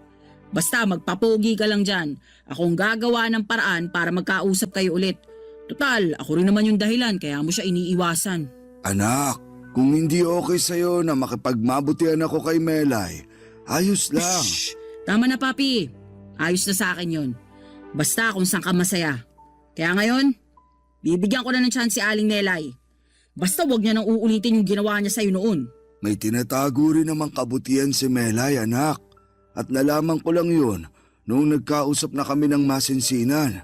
Basta magpapogi ka lang dyan. Akong gagawa ng paraan para magkausap kayo ulit. Total, ako rin naman yung dahilan kaya mo siya iniiwasan. Anak, kung hindi okay sa'yo na makipagmabutihan ako kay Melay, ayos lang. Shh! Tama na, Papi. Ayos na sa akin yun. Basta kung saan ka masaya. Kaya ngayon, bibigyan ko na ng chance si Aling Melay. Basta wag niya nang uulitin yung ginawa niya sa'yo noon. May tinatago rin namang kabutihan si Melay, anak. At nalaman ko lang yun noong nagkausap na kami ng masinsinan.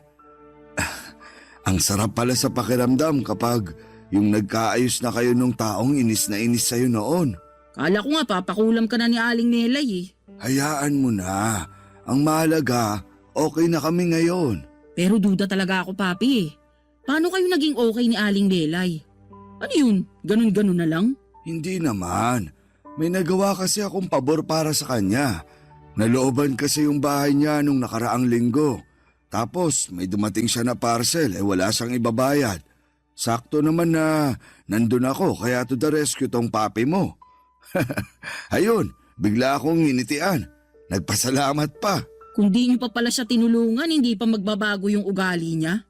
Ang sarap pala sa pakiramdam kapag yung nagkaayos na kayo nung taong inis na inis sa'yo noon. Kala ko nga papakulam ka na ni Aling Melay eh. Hayaan mo na. Ang mahalaga, okay na kami ngayon. Pero duda talaga ako, Papi. Paano kayo naging okay ni Aling Melay? Ano yun? Ganun-ganun na lang? Hindi naman. May nagawa kasi akong pabor para sa kanya. Nalooban kasi yung bahay niya nung nakaraang linggo. Tapos may dumating siya na parcel wala siyang ibabayad. Sakto naman na nandun ako kaya to the rescue tong papi mo. Ayun, bigla akong hinitian. Nagpasalamat pa. Kung di niyo pa pala siya tinulungan, hindi pa magbabago yung ugali niya?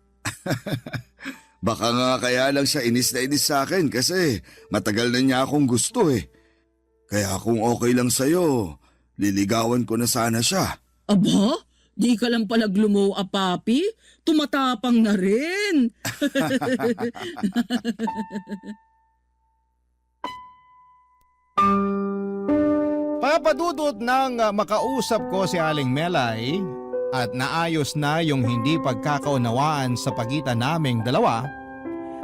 Baka nga kaya lang siya inis na inis sa akin kasi matagal na niya akong gusto eh. Kaya kung okay lang sa'yo, liligawan ko na sana siya. Aba? Di ka lang pala glow up, Papi? Tumatapang na rin. Papadudot nang makausap ko si Aling Melay at naayos na yung hindi pagkakaunawaan sa pagitan naming dalawa,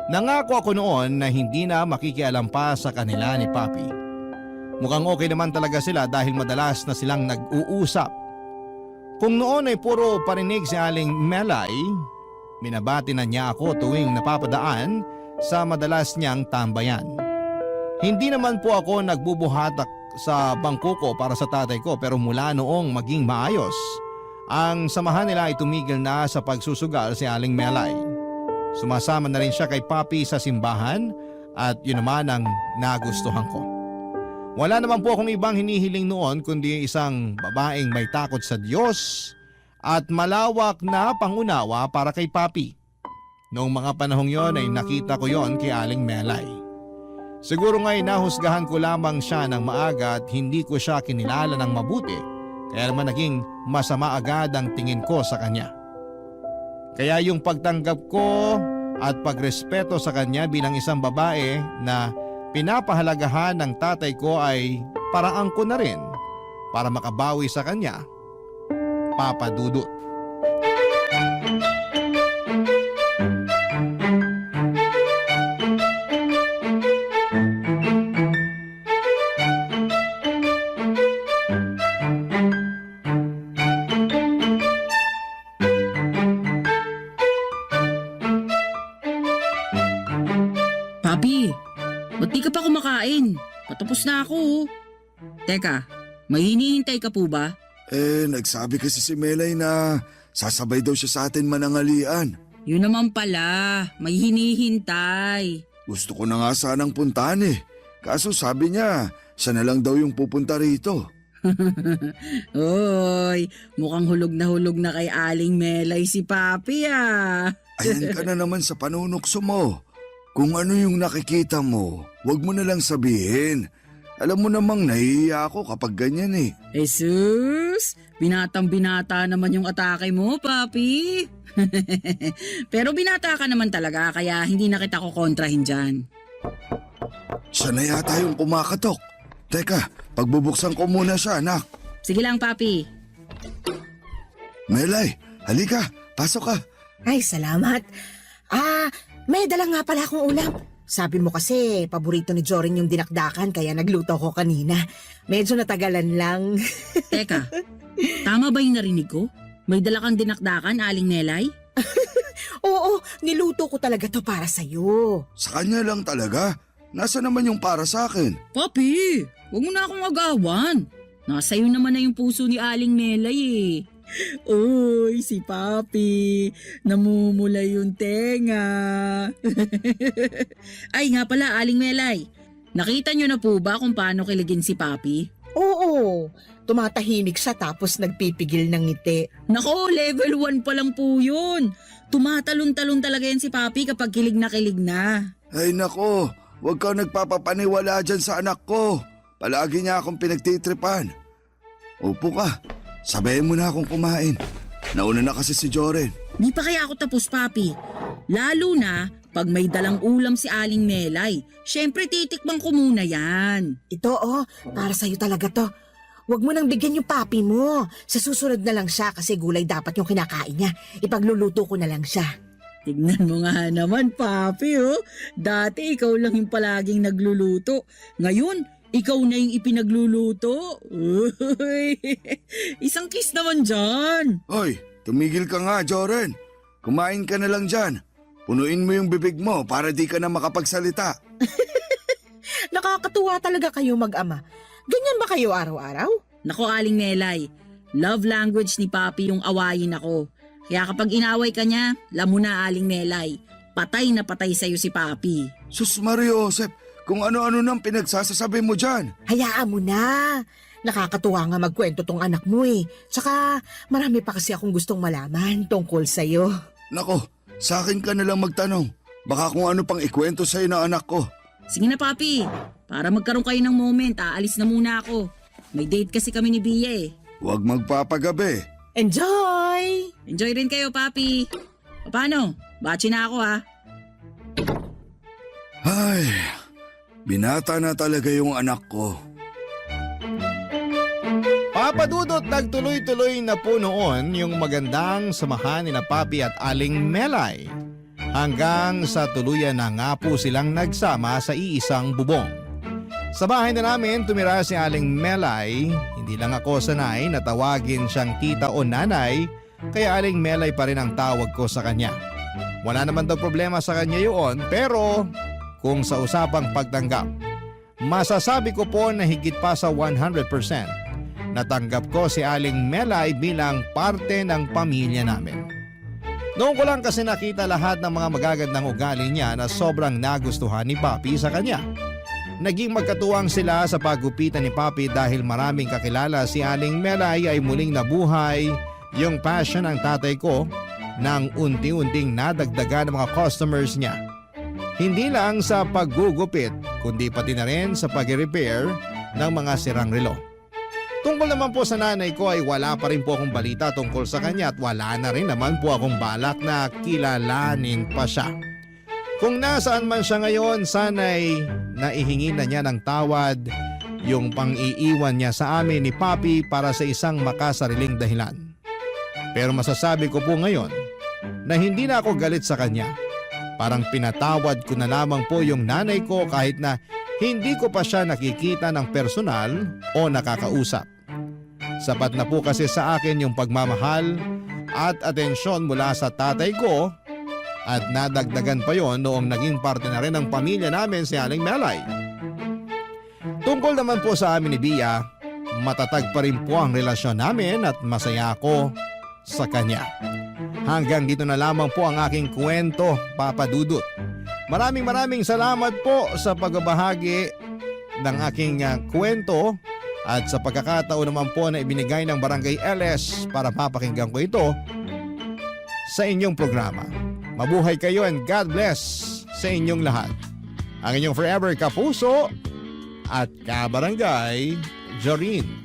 nangako ako noon na hindi na makikialam pa sa kanila ni Papi. Mukhang okay naman talaga sila dahil madalas na silang nag-uusap. Kung noon ay puro parinig si Aling Melay, minabati na niya ako tuwing napapadaan sa madalas niyang tambayan. Hindi naman po ako nagbubuhatak sa bangko ko para sa tatay ko pero mula noong maging maayos, ang samahan nila ay tumigil na sa pagsusugal si Aling Melay. Sumasama na rin siya kay Papi sa simbahan at yun naman ang nagustuhan ko. Wala naman po akong ibang hinihiling noon kundi isang babaeng may takot sa Diyos at malawak na pangunawa para kay Papi. Noong mga panahong yon ay nakita ko yon kay Aling Melay. Siguro nga'y nahusgahan ko lamang siya ng maaga at hindi ko siya kinilala ng mabuti kaya naman naging masama agad ang tingin ko sa kanya. Kaya yung pagtanggap ko at pagrespeto sa kanya bilang isang babae na pinapahalagahan ng tatay ko ay paraan ko na rin para makabawi sa kanya, Papa Dudut. Papi, ba't di ka pa kumakain? Patapos na ako. Teka, may hinihintay ka po ba? Nagsabi kasi si Melay na sasabay daw siya sa atin manangalian. Yun naman pala, may hinihintay. Gusto ko na nga sanang puntahan eh. Kaso sabi niya, siya na lang daw yung pupunta rito. Oy, mukhang hulog na kay Aling Melay si Papi ah. Ayan ka na naman sa panunukso mo. Kung ano yung nakikita mo, wag mo na lang sabihin. Alam mo namang nahihiya ako kapag ganyan eh. Jesus, binatang-binata naman yung atake mo, Papi. Pero binata ka naman talaga kaya hindi na kita kukontrahin dyan. Siya na yata yung kumakatok. Teka, pagbubuksan ko muna siya, anak. Sige lang, Papi. Melay, halika, pasok ka. Ay, salamat. May dala nga pala akong ulam. Sabi mo kasi, paborito ni Jorin yung dinakdakan kaya nagluto ko kanina. Medyo natagalan lang. Teka, tama ba yung narinig ko? May dala kang dinakdakan, Aling Melay? Oo, niluto ko talaga to para sa'yo. Sa kanya lang talaga. Nasa naman yung para sa akin? Papi, huwag mo na akong agawan. Nasa iyo naman na yung puso ni Aling Melay eh. Uy, si Papi, namumula yung tenga. Ay nga pala, Aling Melay, nakita niyo na po ba kung paano kiligin si Papi? Oo, tumatahimik siya tapos nagpipigil ng ngiti. Nako, level 1 pa lang po yun. Tumatalon-talon talaga yan si Papi kapag kilig na. Ay nako, huwag kang nagpapapaniwala dyan sa anak ko. Palagi niya akong pinagtitripan. Upo ka, sabayin mo na akong kumain. Nauna na kasi si Joren. Di pa kaya ako tapos, Papi. Lalo na pag may dalang ulam si Aling Melay. Siyempre titikman ko muna yan. Ito para sa'yo talaga to. Huwag mo nang bigyan yung papi mo. Sa susunod na lang siya kasi gulay dapat yung kinakain niya. Ipagluluto ko na lang siya. Tignan mo nga naman, Papi, oh. Dati ikaw lang yung palaging nagluluto. Ngayon, ikaw na yung ipinagluluto. Uy, isang kiss naman dyan. Hoy, tumigil ka nga, Joren. Kumain ka na lang dyan. Punuin mo yung bibig mo para di ka na makapagsalita. Nakakatuwa talaga kayo mag-ama. Ganyan ba kayo araw-araw? Nako, Aling Melay, love language ni Papi yung awayin ako. Kaya kapag inaway ka niya, alam mo na, Aling Melay, patay na patay sa'yo si Papi. Sus Mariosep, kung ano-ano nang pinagsasasabi mo dyan. Hayaan mo na. Nakakatuwa nga magkwento tong anak mo eh. Tsaka marami pa kasi akong gustong malaman tungkol sa'yo. Nako, sa akin ka na lang magtanong. Baka kung ano pang ikwento sa'yo ng anak ko. Sige na, Papi. Para magkaroon kayo ng moment, aalis na muna ako. May date kasi kami ni Bia eh. Huwag magpapagabi. Enjoy! Enjoy rin kayo, Papi. O paano? Bachi na ako ha. Ay, binata na talaga yung anak ko. Papadudot nagtuloy-tuloy na po noon yung magandang samahan ni na Papi at Aling Melay. Hanggang sa tuluyan na nga po silang nagsama sa iisang bubong. Sa bahay na namin tumira si Aling Melay. Hindi lang ako sanay na tawagin siyang tita o nanay, kaya Aling Melay pa rin ang tawag ko sa kanya. Wala naman daw problema sa kanya yun, pero kung sa usapang pagtanggap, masasabi ko po na higit pa sa 100%. Natanggap ko si Aling Melay bilang parte ng pamilya namin. Noon ko lang kasi nakita lahat ng mga magagandang ugali niya na sobrang nagustuhan ni Papi sa kanya. Naging magkatuwang sila sa paggupitan ni Papi dahil maraming kakilala si Aling Melay ay muling nabuhay yung passion ng tatay ko nang unti-unting nadagdagan ng mga customers niya. Hindi lang sa paggugupit kundi pati na rin sa pag-repair ng mga sirang relo. Tungkol naman po sa nanay ko ay wala pa rin po akong balita tungkol sa kanya at wala na rin naman po akong balak na kilalanin pa siya. Kung nasaan man siya ngayon, sana'y naihingi na niya ng tawad yung pang-iiwan niya sa amin ni Papi para sa isang makasariling dahilan. Pero masasabi ko po ngayon na hindi na ako galit sa kanya. Parang pinatawad ko na lamang po yung nanay ko kahit na hindi ko pa siya nakikita ng personal o nakakausap. Sapat na po kasi sa akin yung pagmamahal at atensyon mula sa tatay ko at nadagdagan pa yon noong naging parte na rin ng pamilya namin si Aling Melay. Tungkol naman po sa amin ni Bia, matatag pa rin po ang relasyon namin at masaya ako sa kanya. Hanggang dito na lamang po ang aking kwento, Papa Dudut. Maraming salamat po sa pagbabahagi ng aking kwento at sa pagkakataon naman po na ibinigay ng Barangay LS para mapakinggan ko ito sa inyong programa. Mabuhay kayo and God bless sa inyong lahat. Ang inyong forever kapuso at kabarangay, Jorin.